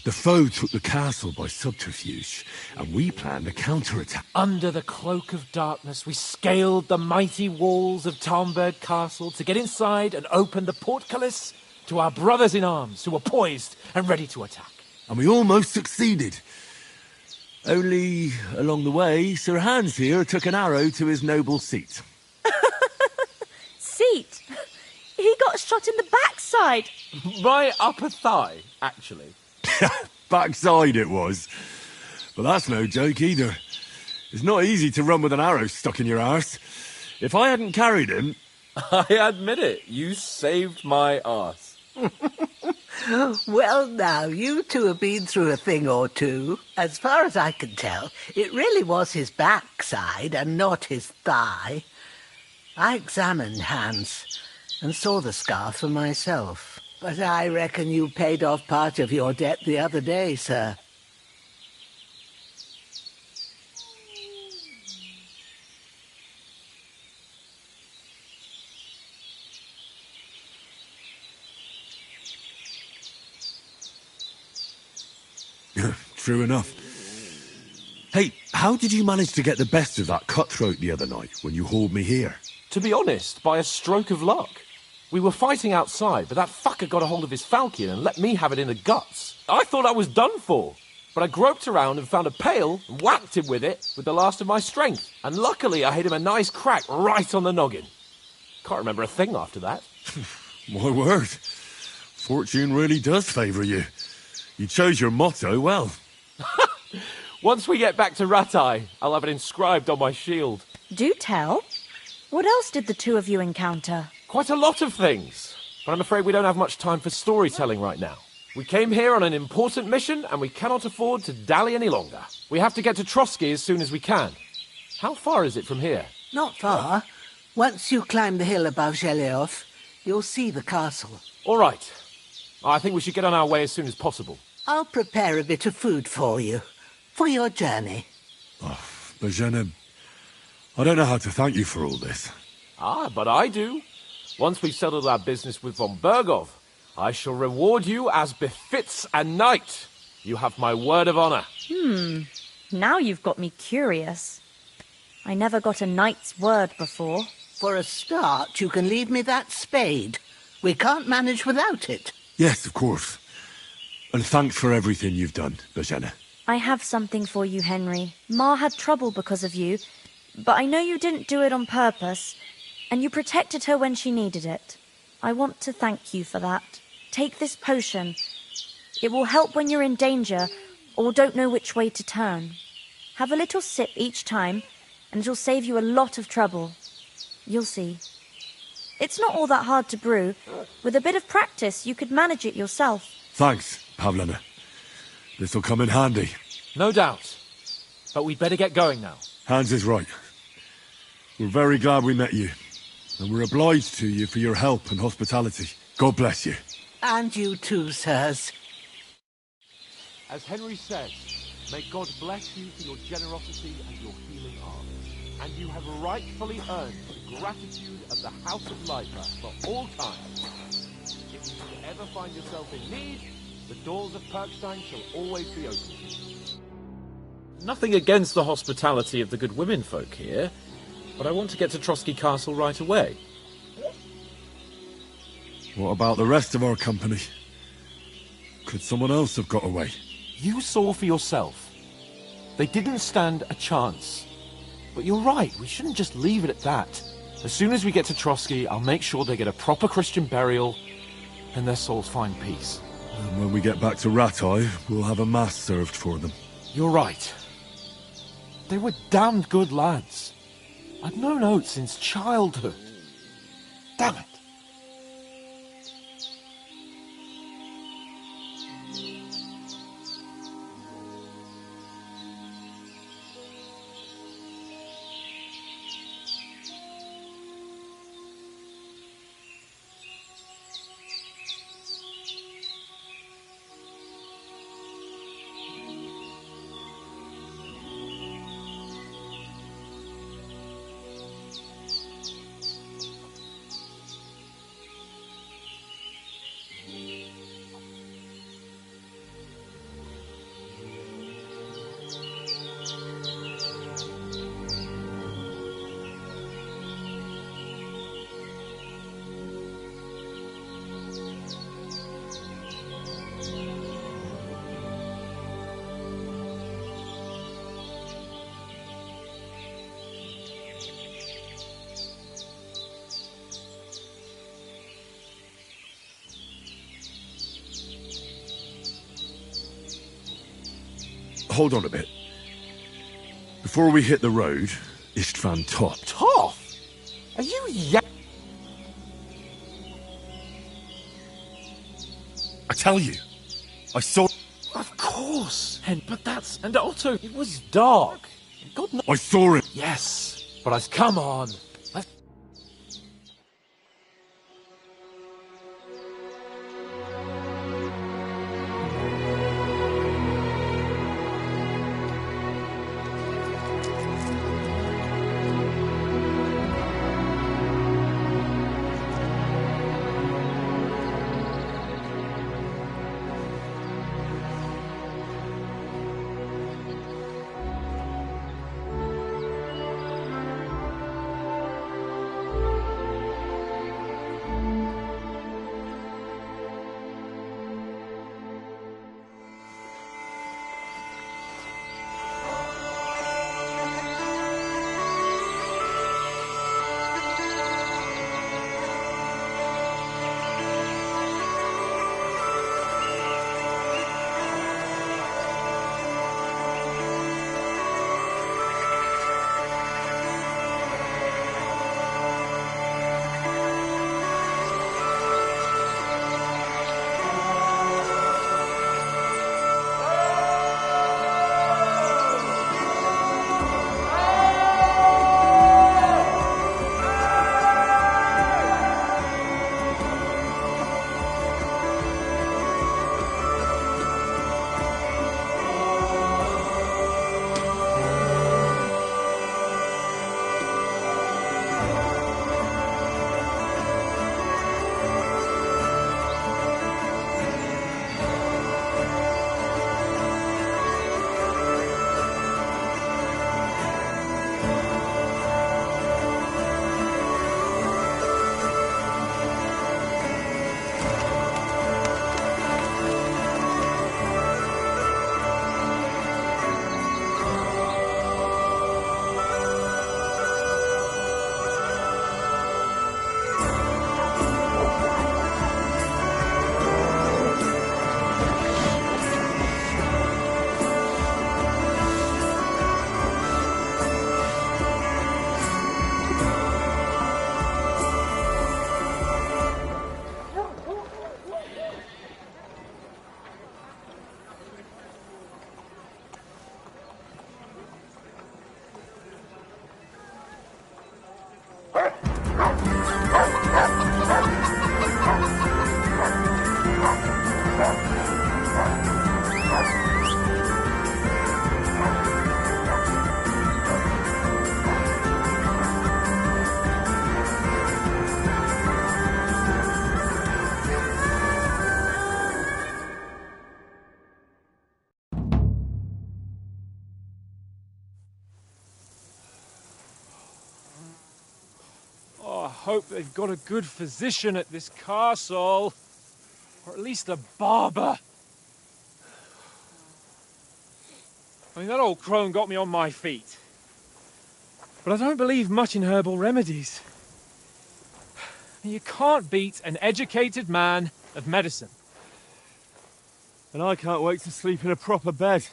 S1: The foe took the castle by subterfuge, and we planned a counterattack.
S9: Under the cloak of darkness, we scaled the mighty walls of Talmberg Castle to get inside and open the portcullis to our brothers in arms who were poised and ready to attack.
S1: And we almost succeeded. Only, along the way, Sir Hans here took an arrow to his noble seat.
S8: Seat? He got shot in the backside.
S9: My upper thigh, actually.
S1: Backside it was. But that's no joke either. It's not easy to run with an arrow stuck in your arse. If I hadn't carried him...
S9: I admit it, you saved my arse.
S2: Well, now, you two have been through a thing or two. As far as I can tell, it really was his backside and not his thigh. I examined Hans and saw the scar for myself. But I reckon you paid off part of your debt the other day, sir.
S1: True enough. Hey, how did you manage to get the best of that cutthroat the other night when you hauled me here?
S9: To be honest, by a stroke of luck. We were fighting outside, but that fucker got a hold of his falcon and let me have it in the guts. I thought I was done for, but I groped around and found a pail and whacked him with it with the last of my strength. And luckily I hit him a nice crack right on the noggin. Can't remember a thing after that.
S1: My word. Fortune really does favour you. You chose your motto well.
S9: Once we get back to Ratai, I'll have it inscribed on my shield.
S8: Do tell. What else did the two of you encounter?
S9: Quite a lot of things, but I'm afraid we don't have much time for storytelling right now. We came here on an important mission, and we cannot afford to dally any longer. We have to get to Trotsky as soon as we can. How far is it from here?
S2: Not far. Once you climb the hill above Zheleov, you'll see the castle.
S9: All right. I think we should get on our way as soon as possible.
S2: I'll prepare a bit of food for you, for your journey.
S1: Bozhena, I don't know how to thank you for all this.
S9: But I do. Once we've settled our business with von Bergov, I shall reward you as befits a knight. You have my word of honor.
S8: Now you've got me curious. I never got a knight's word before.
S2: For a start, you can leave me that spade. We can't manage without it.
S1: Yes, of course. And thanks for everything you've done, Bozhena.
S8: I have something for you, Henry. Ma had trouble because of you, but I know you didn't do it on purpose, and you protected her when she needed it. I want to thank you for that. Take this potion. It will help when you're in danger or don't know which way to turn. Have a little sip each time, and it'll save you a lot of trouble. You'll see. It's not all that hard to brew. With a bit of practice, you could manage it yourself.
S1: Thanks, Pavlena. This'll come in handy.
S9: No doubt. But we'd better get going now.
S1: Hans is right. We're very glad we met you. And we're obliged to you for your help and hospitality. God bless you.
S2: And you too, sirs.
S9: As Henry says, may God bless you for your generosity and your healing art. And you have rightfully earned the gratitude of the House of Lifer for all time. If you should ever find yourself in need, the doors of Perkstein shall always be open to you. Nothing against the hospitality of the good women folk here, but I want to get to Trotsky Castle right away.
S1: What about the rest of our company? Could someone else have got away?
S9: You saw for yourself. They didn't stand a chance. But you're right, we shouldn't just leave it at that. As soon as we get to Trotsky, I'll make sure they get a proper Christian burial and their souls find peace.
S1: And when we get back to Ratai, we'll have a mass served for them.
S9: You're right. They were damned good lads. I've known Oates since childhood. Damn it.
S1: Hold on a bit. Before we hit the road, Istvan Top.
S9: Toff? Are you
S1: I tell you, I saw...
S9: Of course. But that's... And also, it was dark. God knows...
S1: I saw it!
S9: Yes, but come on. hope they've got a good physician at this castle. Or at least a barber. I mean, that old crone got me on my feet. But I don't believe much in herbal remedies. You can't beat an educated man of medicine.
S1: And I can't wait to sleep in a proper bed.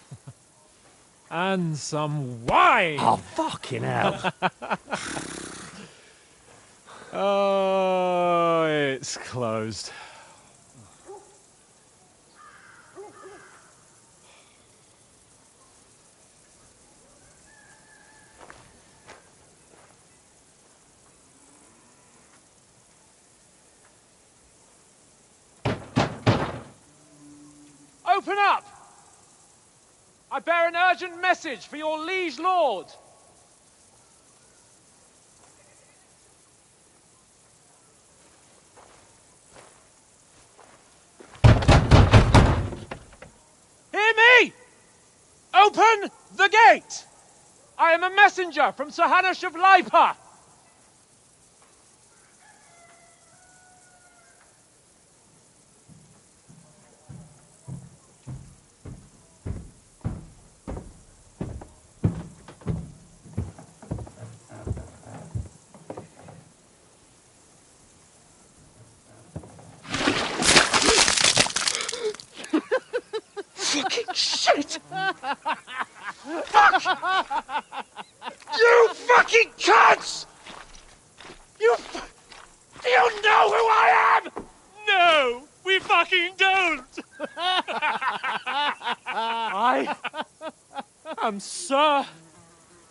S9: And some wine!
S3: Oh, fucking hell.
S9: Oh, it's closed. Open up! I bear an urgent message for your liege lord. Hear me! Open the gate! I am a messenger from Sir Hanush of Lipa.
S5: Fucking shit! Fuck! You fucking cunts! Do you know who I am?
S4: No, we fucking don't!
S9: I am Sir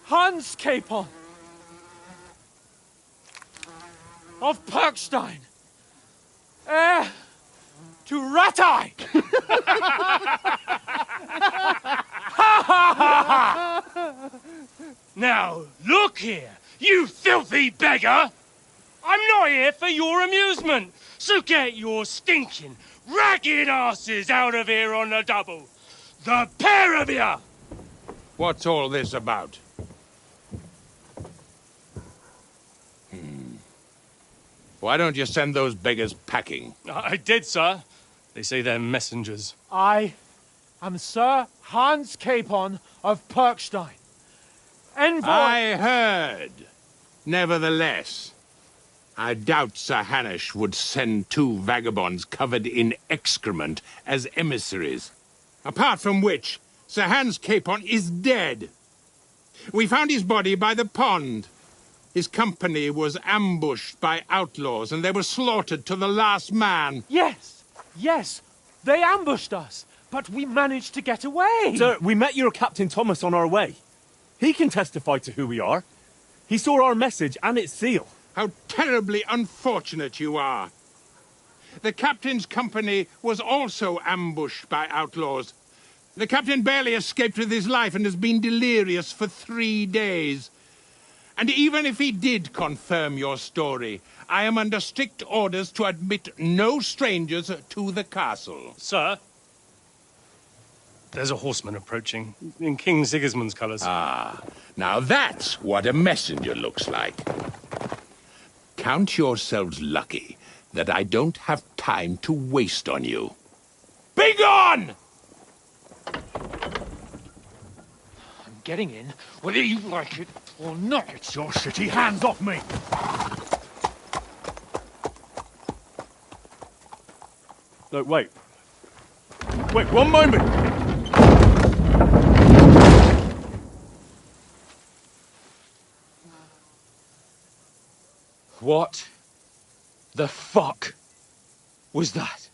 S9: Hans Capon of Perkstein, heir to Ratai.
S4: Now, look here, you filthy beggar! I'm not here for your amusement, so get your stinking, ragged asses out of here on the double. The pair of you!
S5: What's all this about? Why don't you send those beggars packing?
S4: I did, sir. They say they're messengers.
S9: I am Sir Hans Capon of Perkstein, envoy.
S5: I heard. Nevertheless, I doubt Sir Hanush would send two vagabonds covered in excrement as emissaries. Apart from which, Sir Hans Capon is dead. We found his body by the pond. His company was ambushed by outlaws, and they were slaughtered to the last man.
S9: Yes, yes, they ambushed us, but we managed to get away.
S3: Sir, we met your Captain Thomas on our way. He can testify to who we are. He saw our message and its seal.
S5: How terribly unfortunate you are. The captain's company was also ambushed by outlaws. The captain barely escaped with his life and has been delirious for 3 days. And even if he did confirm your story, I am under strict orders to admit no strangers to the castle.
S4: Sir, there's a horseman approaching, in King Sigismund's colours.
S5: Ah, now that's what a messenger looks like. Count yourselves lucky that I don't have time to waste on you. Be gone!
S9: I'm getting in, whether you like it or not.
S3: Get your shitty hands off me! No, wait. Wait, one moment!
S4: What the fuck was that?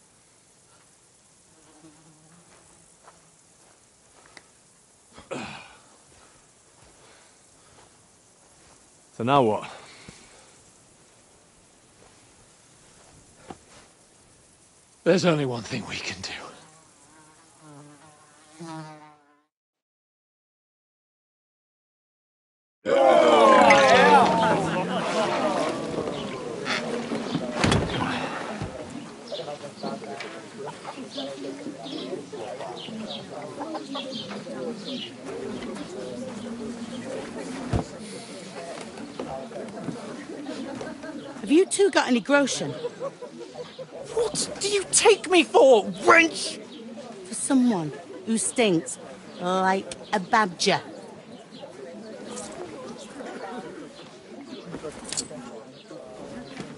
S3: So now what?
S9: There's only one thing we can do.
S10: Have you two got any groschen?
S9: What do you take me for, wench?
S10: For someone who stinks like a badger.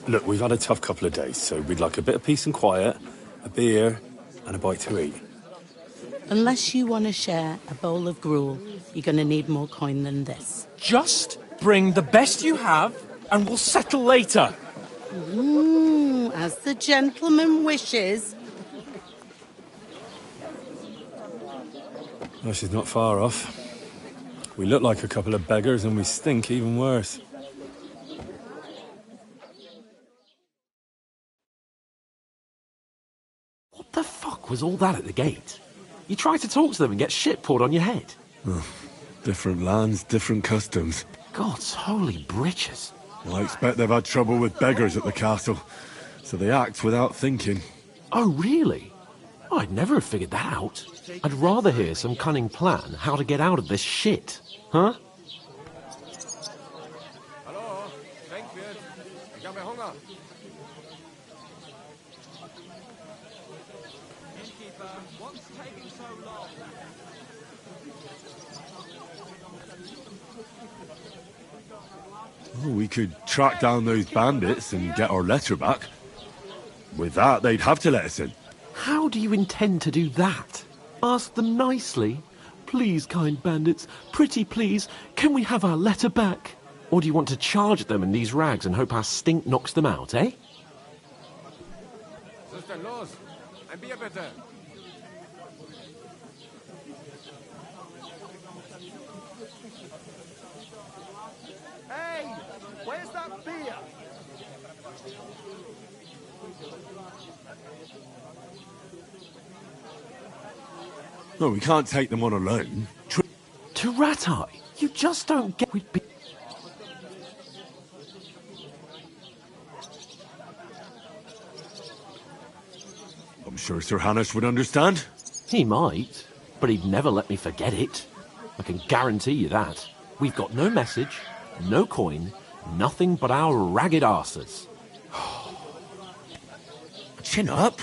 S1: Look, we've had a tough couple of days, so we'd like a bit of peace and quiet, a beer, and a bite to eat.
S10: Unless you want to share a bowl of gruel, you're going to need more coin than this.
S9: Just bring the best you have, and we'll settle later.
S10: As the gentleman wishes.
S1: Well, she's not far off. We look like a couple of beggars, and we stink even worse.
S9: What the fuck was all that at the gate? You try to talk to them and get shit poured on your head.
S1: Oh, different lands, different customs.
S9: God's holy britches.
S1: Well, I expect they've had trouble with beggars at the castle, so they act without thinking.
S9: Oh, really? Oh, I'd never have figured that out. I'd rather hear some cunning plan how to get out of this shit. Huh?
S4: Hello, Denkwirt. Ich habe Hunger. Innkeeper, what's taking so long?
S1: Oh, we could track down those bandits and get our letter back. With that, they'd have to let us in.
S9: How do you intend to do that? Ask them nicely. Please, kind bandits, pretty please, can we have our letter back? Or do you want to charge at them in these rags and hope our stink knocks them out, eh?
S4: Was ist denn los? Ein Bier bitte. Hey, where's that beer?
S1: No, we can't take them on alone.
S9: To Rat-Eye, you just don't get... We'd be...
S1: I'm sure Sir Hanush would understand.
S9: He might, but he'd never let me forget it. I can guarantee you that. We've got no message, no coin, nothing but our ragged arses.
S1: Chin up.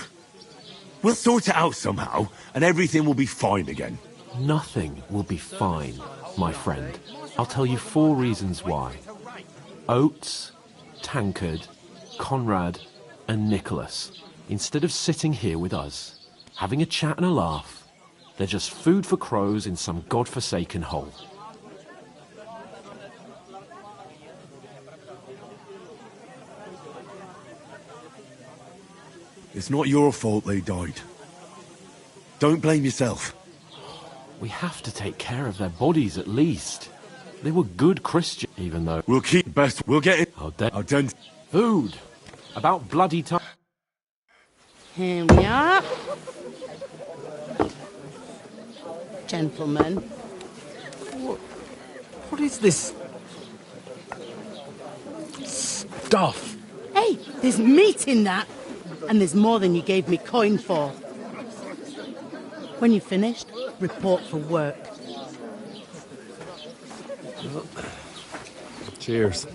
S1: We'll sort it out somehow, and everything will be fine again.
S9: Nothing will be fine, my friend. I'll tell you 4 reasons why. Oates, Tankard, Conrad, and Nicholas, instead of sitting here with us, having a chat and a laugh, they're just food for crows in some godforsaken hole.
S1: It's not your fault they died. Don't blame yourself.
S9: We have to take care of their bodies at least. They were good Christians, even though...
S1: We'll keep best. We'll get it.
S9: Our den... Food. About bloody time.
S10: Here we are. Gentlemen.
S9: What is this... stuff?
S10: Hey, there's meat in that. And there's more than you gave me coin for. When you're finished, report for work.
S1: Cheers.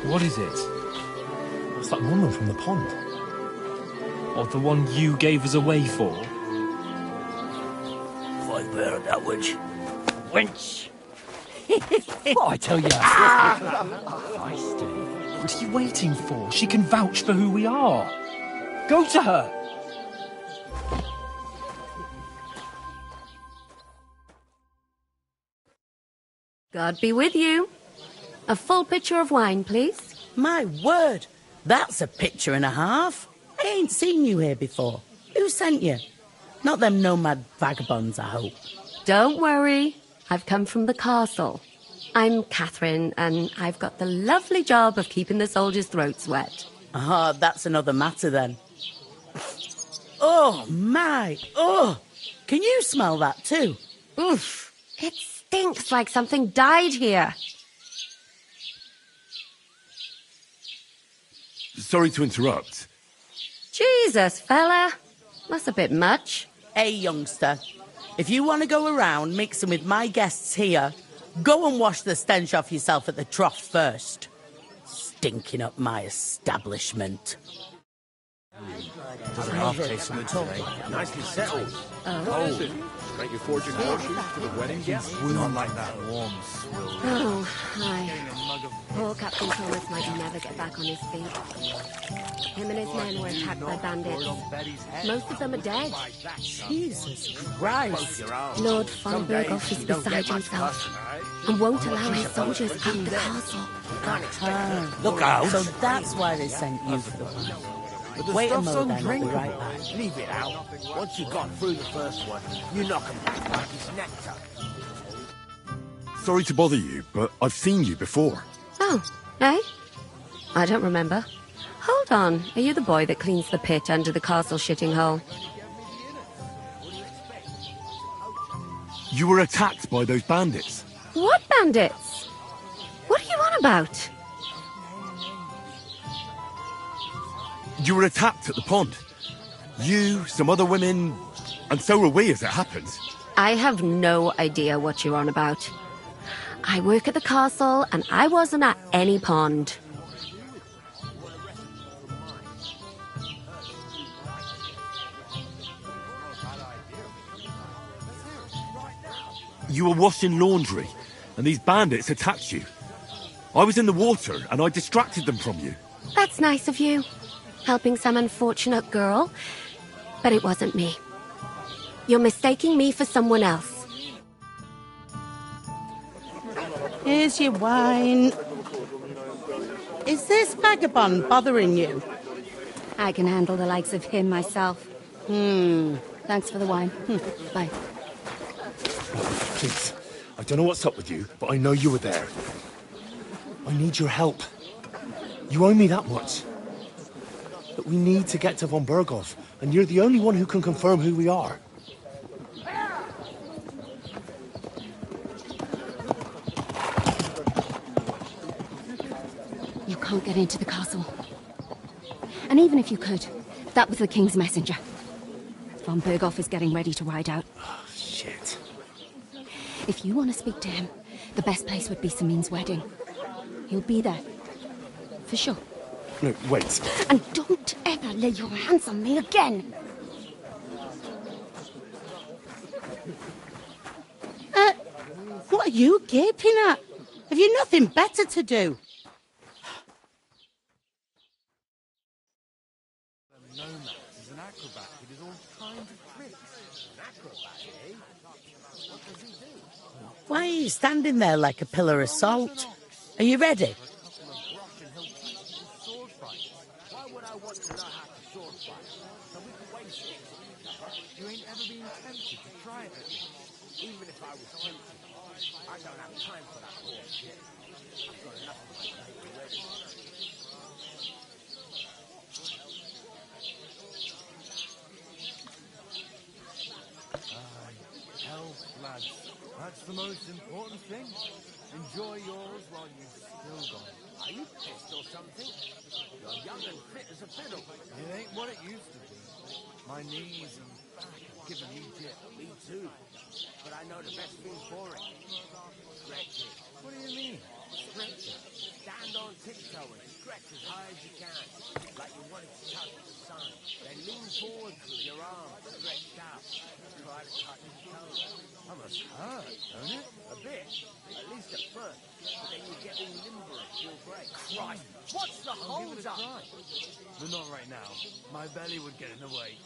S11: What is it? It's that woman from the pond. Or the one you gave us away for?
S12: I bear that witch. Wench!
S11: What I tell you? Feisty. What are you waiting for? She can vouch for who we are. Go to her!
S13: God be with you. A full pitcher of wine, please.
S10: My word, that's a picture and a half. I ain't seen you here before. Who sent you? Not them nomad vagabonds, I hope.
S13: Don't worry. I've come from the castle. I'm Catherine, and I've got the lovely job of keeping the soldiers' throats wet.
S10: Ah, that's another matter then. Oh, my. Oh, can you smell that too?
S13: Oof. It stinks like something died here.
S1: Sorry to interrupt.
S13: Jesus, fella. That's a bit much.
S10: Hey, youngster, if you want to go around mixing with my guests here, go and wash the stench off yourself at the trough first. Stinking up my establishment.
S3: Doesn't half taste good today. Nicely settled. Cold. Make your fortune horseshoes for the wedding guests. Not like that warm swill.
S13: Oh, hi. Poor Captain Thomas might never get back on his feet. Him and his men were attacked by bandits. Most of them are dead.
S10: Jesus Christ.
S13: Lord von Berghoff is beside himself and won't allow his soldiers out the castle.
S10: Look out. So that's why they sent you for the plan. Wait a moment, then, I'll be right back.
S12: Leave it out. Once you got through the first one, you knock him back like his nectar.
S1: Sorry to bother you, but I've seen you before.
S13: Oh, eh? I don't remember. Hold on, are you the boy that cleans the pit under the castle shitting hole?
S1: You were attacked by those bandits.
S13: What bandits? What are you on about?
S1: You were attacked at the pond. You, some other women, and so were we as it happens.
S13: I have no idea what you're on about. I work at the castle, and I wasn't at any pond.
S1: You were washing laundry, and these bandits attacked you. I was in the water, and I distracted them from you.
S13: That's nice of you. Helping some unfortunate girl. But it wasn't me. You're mistaking me for someone else.
S10: Here's your wine. Is this vagabond bothering you?
S13: I can handle the likes of him myself. Thanks for the wine. Bye.
S3: Please, I don't know what's up with you, but I know you were there. I need your help. You owe me that much. But we need to get to von Berghoff, and you're the only one who can confirm who we are.
S13: You can't get into the castle. And even if you could, that was the King's messenger. Von Berghoff is getting ready to ride out.
S3: Oh, shit.
S13: If you want to speak to him, the best place would be Samin's wedding. He'll be there. For sure.
S3: No, wait.
S13: And don't ever lay your hands on me again!
S10: What are you gaping at? Have you nothing better to do? Why are you standing there like a pillar of salt? Are you ready?
S12: You ain't ever been tempted to try it. Even if I was tempted, I don't have time for that bullshit. I've got enough of my plate already. Health, lads. That's the most important thing. Enjoy yours while you've still got it. Are you pissed or something? You're young and fit as a fiddle. It ain't what it used to be. My knees and back have given me jet. Me too. But I know the best thing for it. Stretch it. What do you mean? Stretch it. Stand on tiptoe and stretch as high as you can. Like you wanted to touch the sun. Then lean forward with your arms stretched out. Try to touch the toes. That must hurt, don't it? A bit. At least at first. But then you get all limber and feel great. Christ! What's the hold up? But not right now. My belly would get in the way.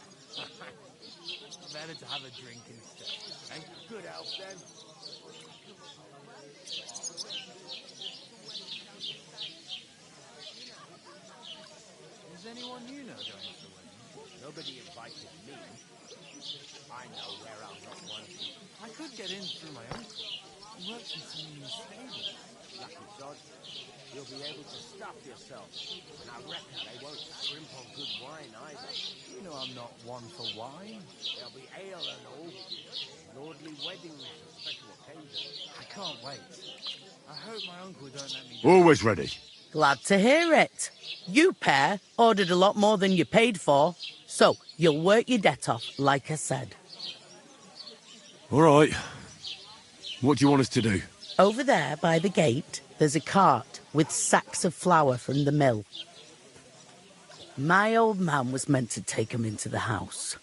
S12: Better to have a drink instead. And good health then. Is anyone you know going to the wedding? Nobody invited me. I know where I'm not wanted. I could get in through my uncle. He works in some new stable. Lucky sod. You'll be able to stuff yourself. And I reckon they won't scrimp on good wine either. You know I'm not one for wine. There'll be ale and all. Lordly weddings and special occasions. I can't wait. I hope my uncle don't let me...
S1: Always ready.
S10: Glad to hear it. You pair ordered a lot more than you paid for. So, you'll work your debt off, like I said.
S1: All right. What do you want us to do?
S10: Over there by the gate, there's a cart with sacks of flour from the mill. My old man was meant to take 'em into the house.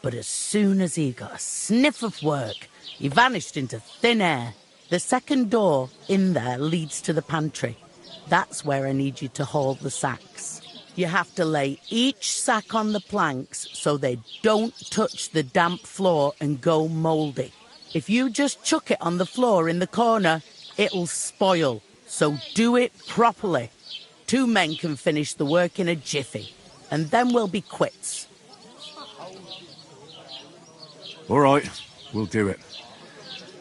S10: But as soon as he got a sniff of work, he vanished into thin air. The second door in there leads to the pantry. That's where I need you to haul the sacks. You have to lay each sack on the planks so they don't touch the damp floor and go mouldy. If you just chuck it on the floor in the corner, it'll spoil. So do it properly. 2 men can finish the work in a jiffy, and then we'll be quits.
S1: All right, we'll do it.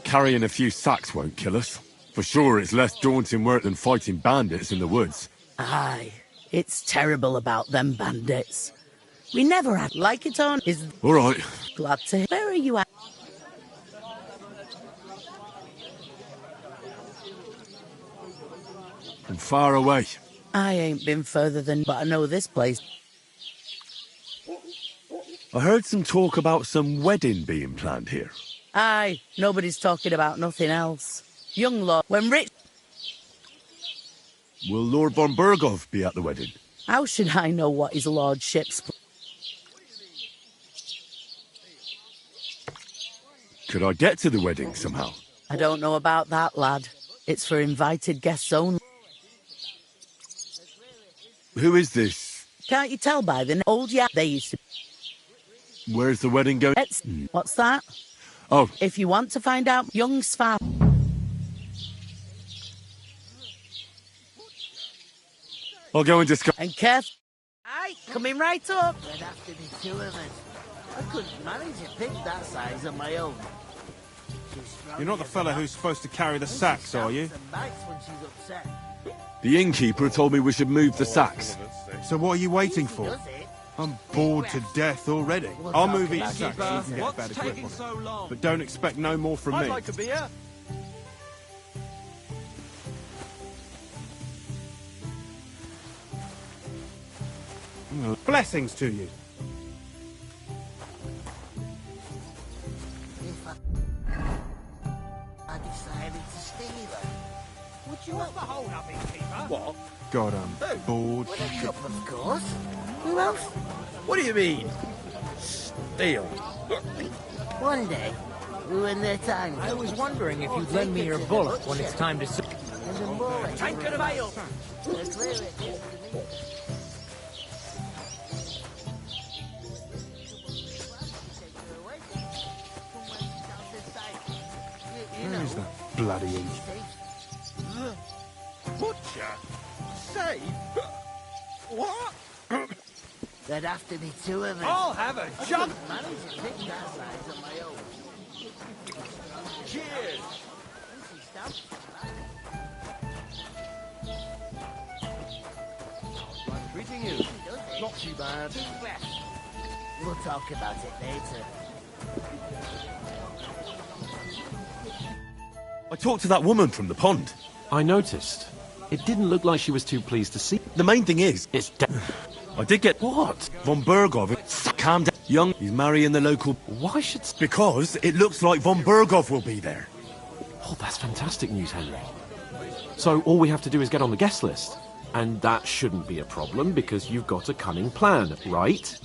S1: Carrying a few sacks won't kill us. For sure, it's less daunting work than fighting bandits in the woods.
S10: Aye, it's terrible about them bandits. We never had like it on. Is
S1: all right.
S10: Glad to hear. Where are you at?
S1: From far away.
S10: I ain't been further than, but I know this place.
S1: I heard some talk about some wedding being planned here.
S10: Aye, nobody's talking about nothing else. Young lord, when rich...
S1: Will Lord von Berghoff be at the wedding?
S10: How should I know what his lordship's...
S1: Could I get to the wedding somehow?
S10: I don't know about that, lad. It's for invited guests only.
S1: Who is this?
S10: Can't you tell by the old they used to...
S1: Where's the wedding going?
S10: What's that?
S1: Oh.
S10: If you want to find out, young Svan...
S1: I'll go and discuss...
S10: And careful. Aye, coming right up.
S2: There'd have to be 2 of us. I couldn't manage a pig that size on my own.
S14: You're not the fella who's supposed to carry the sacks, are you?
S1: The innkeeper told me we should move the sacks.
S14: So what are you waiting for? I'm bored to death already. I'll move each sack so you can get a better grip on it. But don't expect no more from me.
S12: I'd like a beer.
S14: Blessings to you.
S2: I decided to stay there.
S12: What's the hold up, innkeeper?
S14: What? God, I'm bored.
S2: With a cup, of course. Who else?
S12: What do you mean? Steal.
S2: One day, ruin their time.
S11: I was wondering if you'd lend me your bullet when it's time to...
S12: Tank of ale.
S14: Where is that bloody ink?
S12: Butcher? Save? What?
S2: There'd have to be 2 of us.
S12: I'll have a jug.
S2: I couldn't manage a pig that size on my own.
S12: Cheers. I'm treating you. Not too bad.
S2: We'll talk about it later.
S1: I talked to that woman from the pond.
S9: I noticed. It didn't look like she was too pleased to see.
S1: The main thing is...
S9: It's...
S1: I did get... What? Von Berghoff. Calm down. Young, he's marrying the local...
S9: Why should...
S1: Because it looks like von Berghoff will be there.
S9: Oh, that's fantastic news, Henry. So all we have to do is get on the guest list. And that shouldn't be a problem because you've got a cunning plan, right?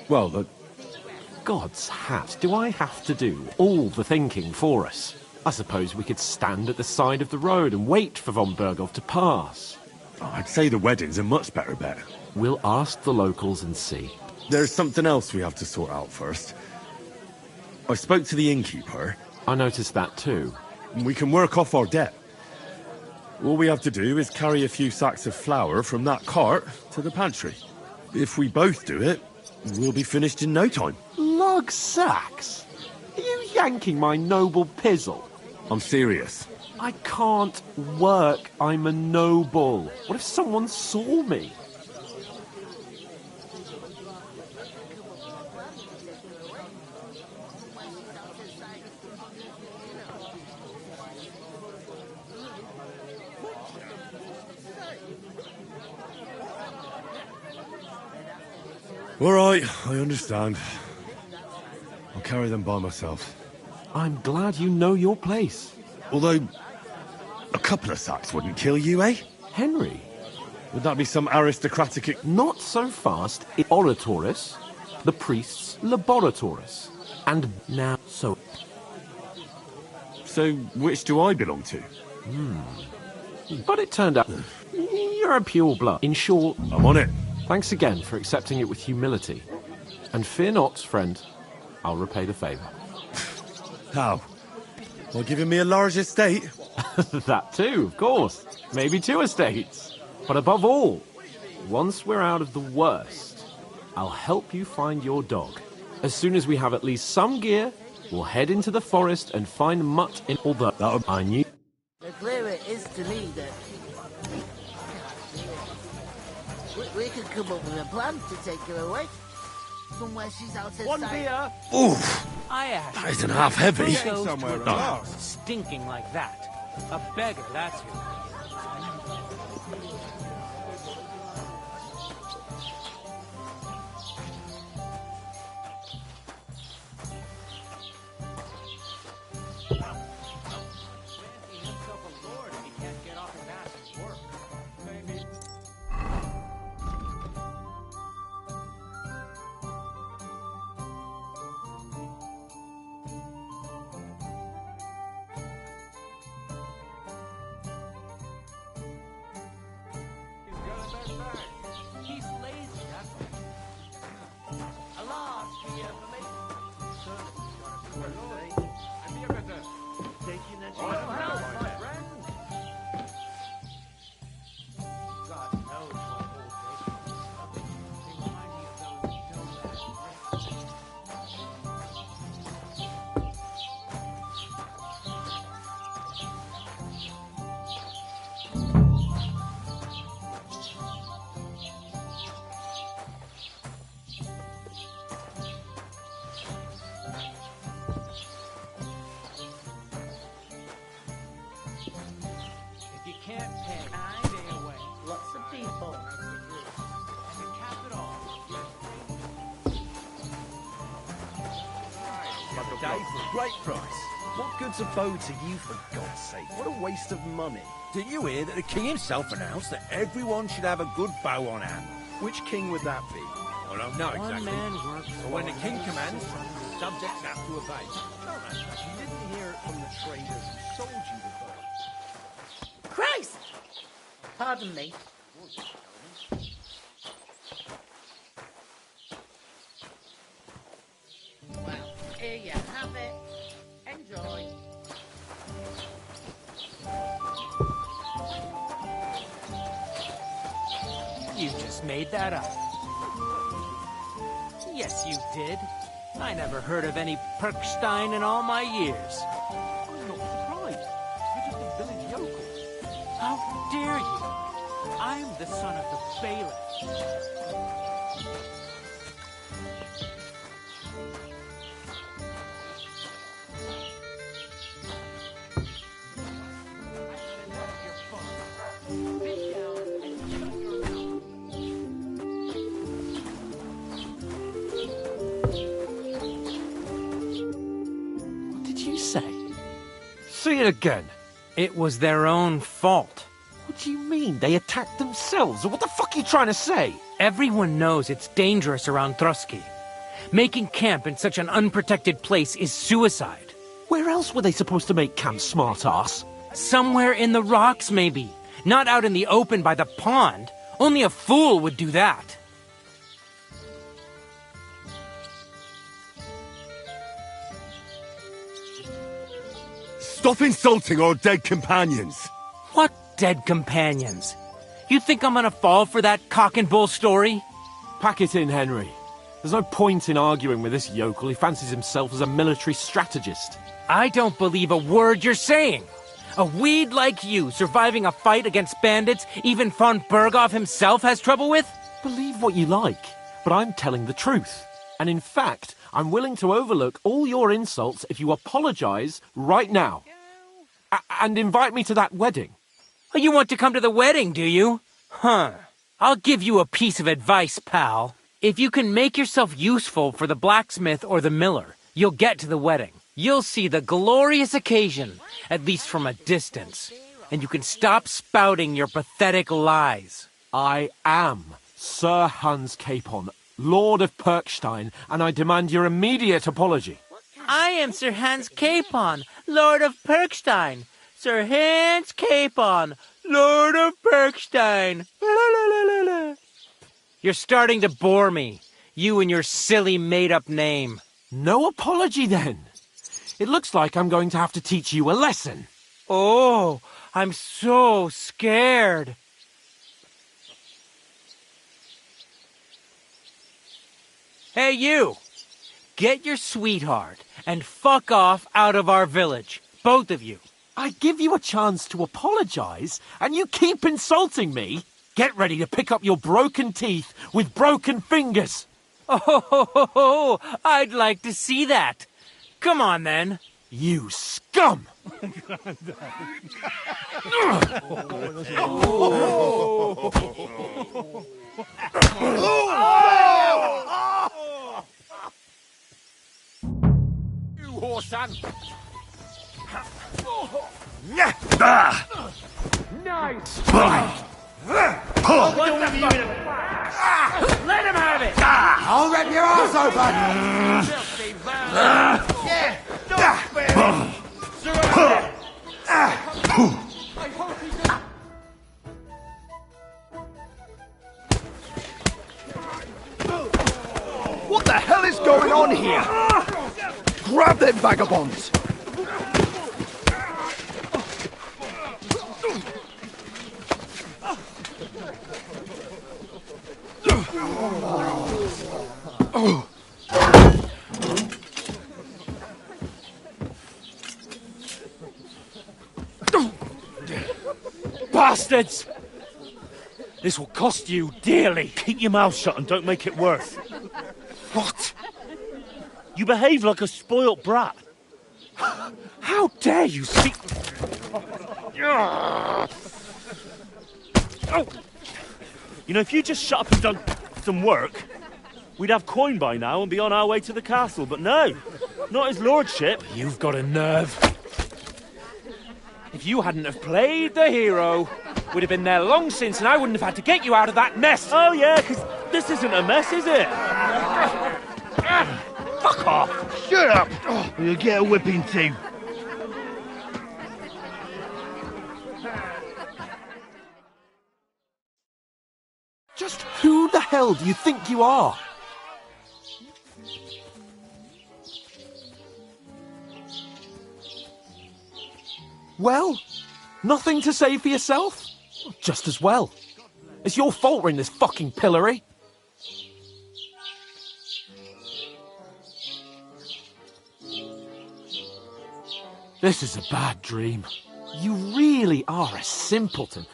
S9: Well, the God's hat, do I have to do all the thinking for us? I suppose we could stand at the side of the road and wait for von Berghoff to pass.
S1: Oh, I'd say the wedding's a much better bet.
S9: We'll ask the locals and see.
S1: There's something else we have to sort out first. I spoke to the innkeeper.
S9: I noticed that too.
S1: We can work off our debt. All we have to do is carry a few sacks of flour from that cart to the pantry. If we both do it, we'll be finished in no time.
S9: Lug sacks? Are you yanking my noble pizzle?
S1: I'm serious.
S9: I can't work. I'm a noble. What if someone saw me?
S1: All right, I understand. I'll carry them by myself.
S9: I'm glad you know your place.
S1: Although, a couple of sacks wouldn't kill you, eh?
S9: Henry?
S1: Would that be some aristocratic...
S9: Not so fast. Oratoris, the priest's laboratoris. And now so...
S1: So, which do I belong to?
S9: But it turned out you're a pure blood. In short...
S1: I'm on it.
S9: Thanks again for accepting it with humility. And fear not, friend. I'll repay the favour.
S1: How? By giving me a large estate?
S9: That too, of course. Maybe 2 estates. But above all, once we're out of the worst, I'll help you find your dog. As soon as we have at least some gear, we'll head into the forest and find Mutt in all that I knew.
S2: The clearer it is to me that we could come up with a plan to take her away. From where she's out of sight.
S11: One beer.
S1: Oof!
S11: I asked.
S1: That isn't half heavy.
S11: Who goes
S14: Somewhere
S11: to a
S14: else.
S11: bar stinking like that? A beggar, that's who.
S12: Great price. What good's a bow to you, for God's sake? What a waste of money. Didn't you hear that the king himself announced that everyone should have a good bow on hand? Which king would that be? I don't know exactly.
S11: One man works.
S12: But when the king commands, subjects have to obey. No, man, you didn't hear it from the traders who sold you the bow.
S2: Christ! Pardon me. Well, here you have it. Enjoy.
S11: You just made that up. Yes, you did. I never heard of any Perkstein in all my years.
S9: I'm not surprised. You're just a village yokel.
S11: How dare you? I'm the son of the bailiff.
S9: Say it again.
S15: It was their own fault.
S9: What do you mean? They attacked themselves? What the fuck are you trying to say?
S15: Everyone knows it's dangerous around Trotsky. Making camp in such an unprotected place is suicide.
S9: Where else were they supposed to make camp, smart-ass?
S15: Somewhere in the rocks, maybe. Not out in the open by the pond. Only a fool would do that.
S1: Stop insulting our dead companions!
S15: What dead companions? You think I'm gonna fall for that cock and bull story?
S9: Pack it in, Henry. There's no point in arguing with this yokel. He fancies himself as a military strategist.
S15: I don't believe a word you're saying. A weed like you surviving a fight against bandits even von Berghoff himself has trouble with?
S9: Believe what you like, but I'm telling the truth. And in fact, I'm willing to overlook all your insults if you apologize right now. And invite me to that wedding.
S15: Oh, you want to come to the wedding, do you? Huh. I'll give you a piece of advice, pal. If you can make yourself useful for the blacksmith or the miller, you'll get to the wedding. You'll see the glorious occasion, at least from a distance. And you can stop spouting your pathetic lies.
S9: I am Sir Hans Capon, Lord of Perkstein, and I demand your immediate apology.
S15: I am Sir Hans Capon, Lord of Perkstein. Sir Hans Capon, Lord of Perkstein. You're starting to bore me, you and your silly made-up name.
S9: No apology, then. It looks like I'm going to have to teach you a lesson.
S15: Oh, I'm so scared. Hey, you! Get your sweetheart and fuck off out of our village. Both of you.
S9: I give you a chance to apologize, and you keep insulting me? Get ready to pick up your broken teeth with broken fingers.
S15: Oh, I'd like to see that. Come on, then.
S9: You scum!
S12: You whore son!
S15: Nice!
S12: Let
S15: him have it!
S12: I'll rip your ass open! Yeah! Don't spare him! Surrender!
S16: What the hell is going on here? Grab them vagabonds!
S11: Bastards! This will cost you dearly. Keep your mouth shut and don't make it worse.
S16: What?
S11: You behave like a spoilt brat. How dare you speak... You know, if you just shut up and done some work, we'd have coin by now and be on our way to the castle. But no, not his lordship.
S9: You've got a nerve.
S11: If you hadn't have played the hero, we'd have been there long since and I wouldn't have had to get you out of that mess. Oh, yeah, because this isn't a mess, is it? Fuck off.
S16: Shut up! Or you'll get a whipping too.
S9: Just who the hell do you think you are? Well, nothing to say for yourself? Just as well. It's your fault we're in this fucking pillory. This is a bad dream. You really are a simpleton.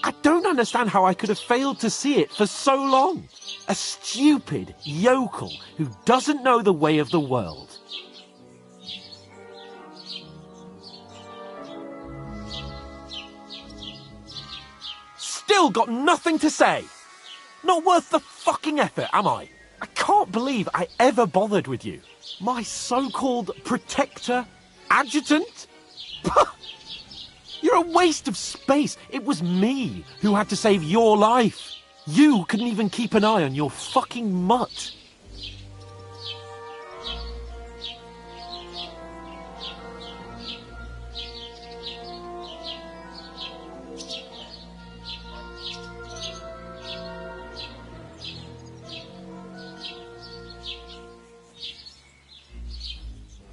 S9: I don't understand how I could have failed to see it for so long. A stupid yokel who doesn't know the way of the world. Still got nothing to say. Not worth the fucking effort, am I? I can't believe I ever bothered with you. My so-called protector, adjutant, You're a waste of space. It was me who had to save your life. You couldn't even keep an eye on your fucking mutt.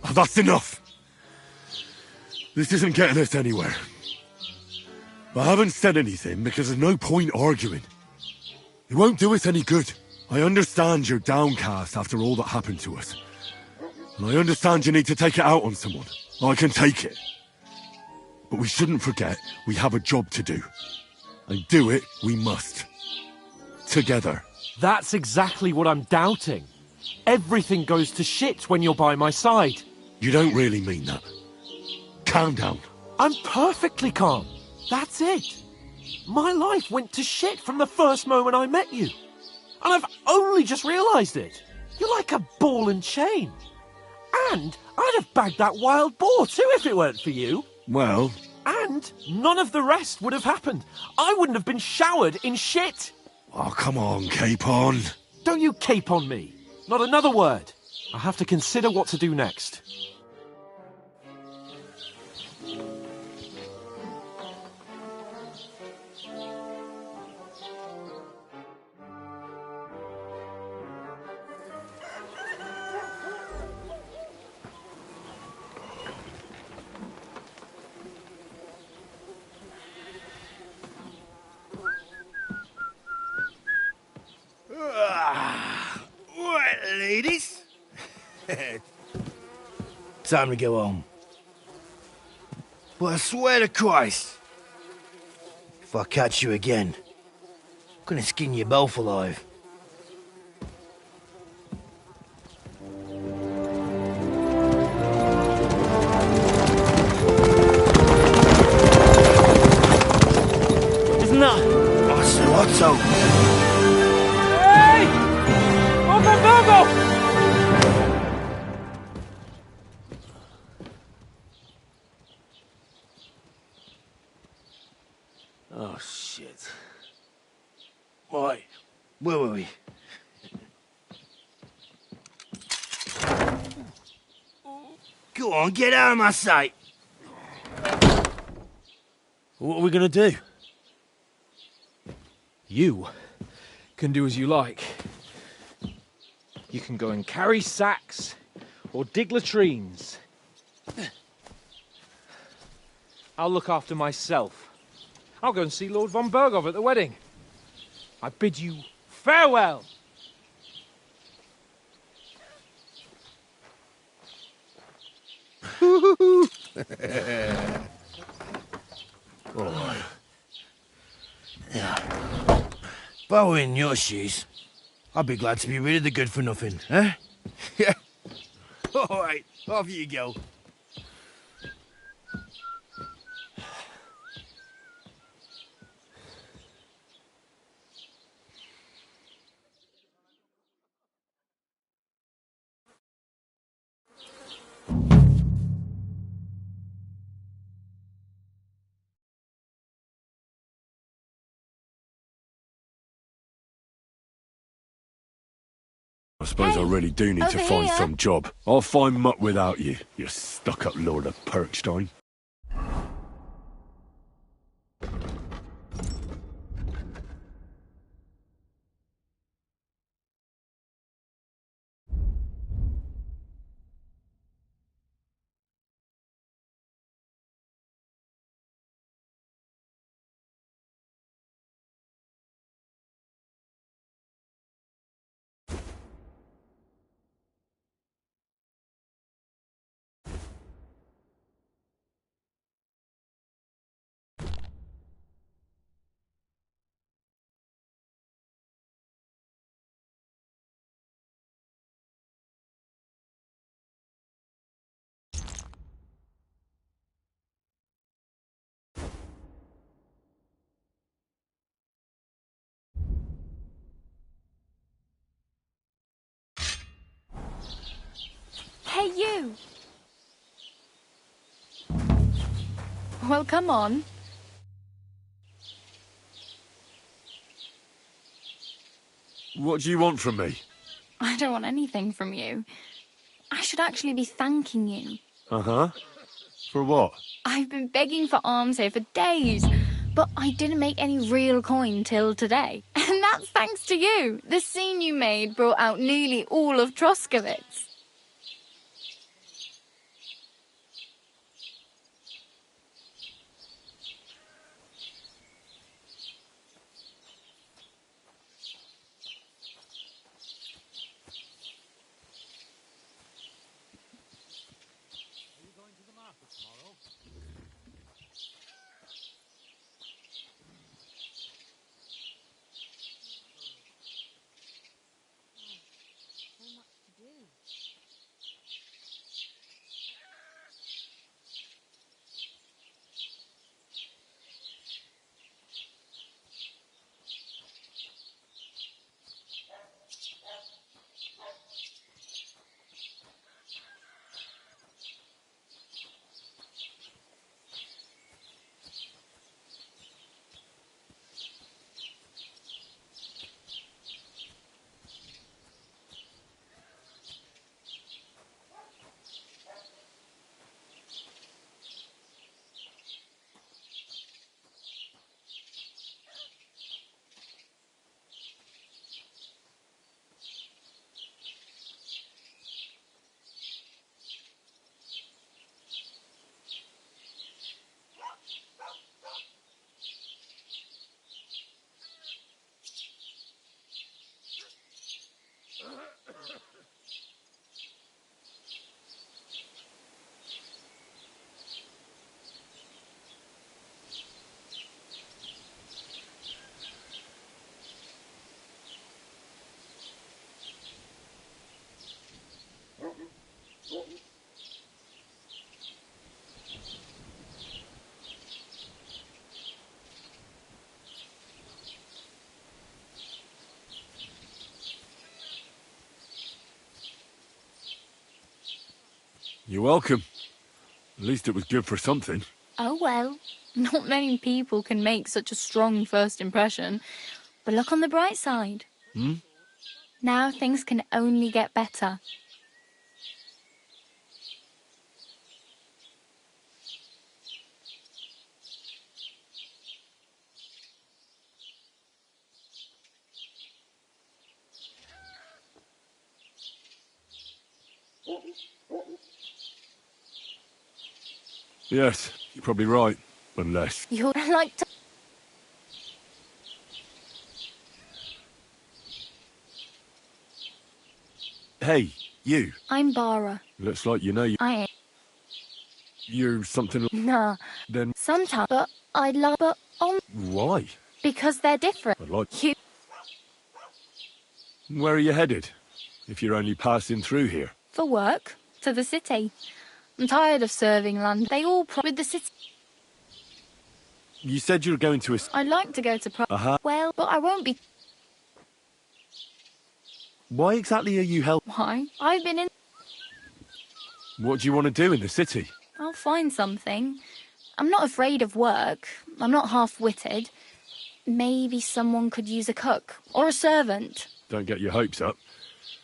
S1: Oh, that's enough. This isn't getting us anywhere. I haven't said anything because there's no point arguing. It won't do us any good. I understand you're downcast after all that happened to us. And I understand you need to take it out on someone. I can take it. But we shouldn't forget we have a job to do. And do it we must. Together.
S9: That's exactly what I'm doubting. Everything goes to shit when you're by my side.
S1: You don't really mean that. Calm down.
S9: I'm perfectly calm. That's it. My life went to shit from the first moment I met you. And I've only just realised it. You're like a ball and chain. And I'd have bagged that wild boar too if it weren't for you.
S1: Well...
S9: And none of the rest would have happened. I wouldn't have been showered in shit.
S1: Oh, come on, Capon.
S9: Don't you cape on me. Not another word. I have to consider what to do next.
S16: Right, ladies. Time to go home. But I swear to Christ, if I catch you again, I'm gonna skin you both alive. Isn't that awesome? What's up?
S11: Hey! Open Virgo!
S16: Oh, shit. Right, where were we? Go on, get out of my sight. What are we gonna do?
S11: You can do as you like. You can go and carry sacks or dig latrines. I'll look after myself. I'll go and see Lord von Bergov at the wedding. I bid you farewell.
S16: All right. Yeah. If I were in your shoes, I'd be glad to be rid of the good-for-nothing, eh? Yeah. All right, off you go.
S1: I suppose I really do need to find
S8: here.
S1: some job. I'll find mutt without you, you stuck-up Lord of Perkstein.
S8: Hey, you!
S17: Well, come on.
S1: What do you want from me?
S17: I don't want anything from you. I should actually be thanking you.
S1: Uh-huh. For what?
S17: I've been begging for alms here for days, but I didn't make any real coin till today. And that's thanks to you. The scene you made brought out nearly all of Troskowitz.
S1: You're welcome. At least it was good for something.
S17: Oh well, not many people can make such a strong first impression. But look on the bright side.
S1: Hmm?
S17: Now things can only get better.
S1: Yes, you're probably right. Unless...
S17: You're like to...
S1: Hey, you.
S17: I'm Bara.
S1: Looks like you know you...
S17: I ain't.
S1: You're something...
S17: Nah.
S1: Then...
S17: Sometimes, but I'd love... But on...
S1: Why?
S17: Because they're different.
S1: I'd like...
S17: You...
S1: Where are you headed? If you're only passing through here.
S17: For work. To the city. I'm tired of serving land. They all with the city.
S1: You said you were going to a...
S17: I'd like to go to
S1: Uh-huh.
S17: Well, but I won't be...
S1: Why exactly are you helping?
S17: Why? I've been in...
S1: What do you want to do in the city?
S17: I'll find something. I'm not afraid of work. I'm not half-witted. Maybe someone could use a cook. Or a servant.
S1: Don't get your hopes up.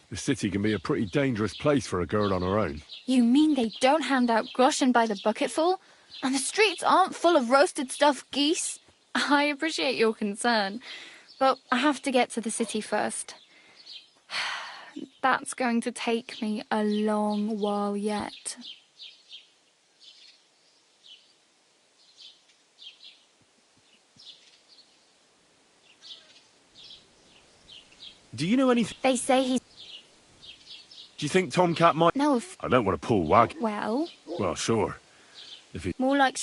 S1: The city can be a pretty dangerous place for a girl on her own.
S17: You mean they don't hand out groschen by the bucketful? And the streets aren't full of roasted stuffed geese? I appreciate your concern, but I have to get to the city first. That's going to take me a long while yet.
S1: Do you know anything?
S17: They say he's...
S1: Do you think Tomcat might...
S17: No, if...
S1: I don't want to pull wag.
S17: Well...
S1: Well, sure. If he...
S17: More like...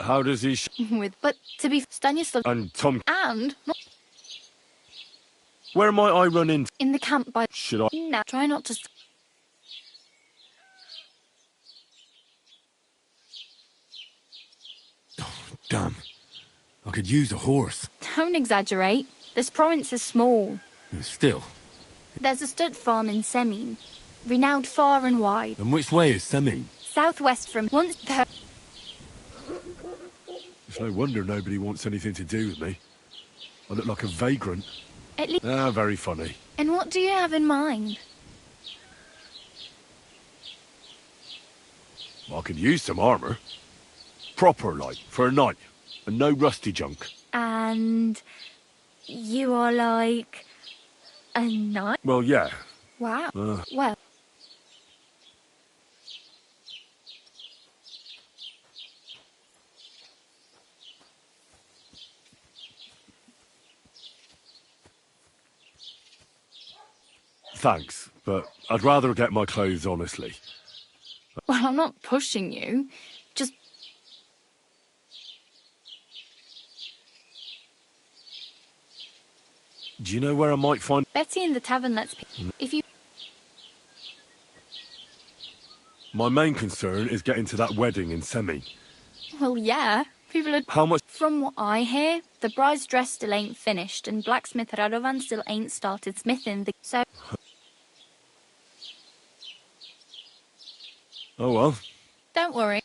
S1: How does he...
S17: With... But to be... Stanislav...
S1: And Tom...
S17: And...
S1: Where might I run into?
S17: In the camp by...
S1: Should I...
S17: Now, try not to...
S1: Damn. I could use a horse.
S17: Don't exaggerate. This province is small.
S1: Still.
S17: There's a stud farm in Semin, renowned far and wide.
S1: And which way is Semi?
S17: Southwest from once there.
S1: It's no wonder nobody wants anything to do with me. I look like a vagrant.
S17: At least.
S1: Ah, very funny.
S17: And what do you have in mind?
S1: I could use some armour. Proper, like, for a night. And no rusty junk.
S17: And you are like a knight?
S1: Well, yeah.
S17: Wow. Well.
S1: Thanks, but I'd rather get my clothes honestly.
S17: Well, I'm not pushing you. Just.
S1: Do you know where I might find...
S17: Betty in the tavern lets if you.
S1: My main concern is getting to that wedding in Semi.
S17: Well, yeah. People are.
S1: How much...
S17: From what I hear, the bride's dress still ain't finished, and blacksmith Radovan still ain't started smithing the. So.
S1: Oh well.
S17: Don't worry.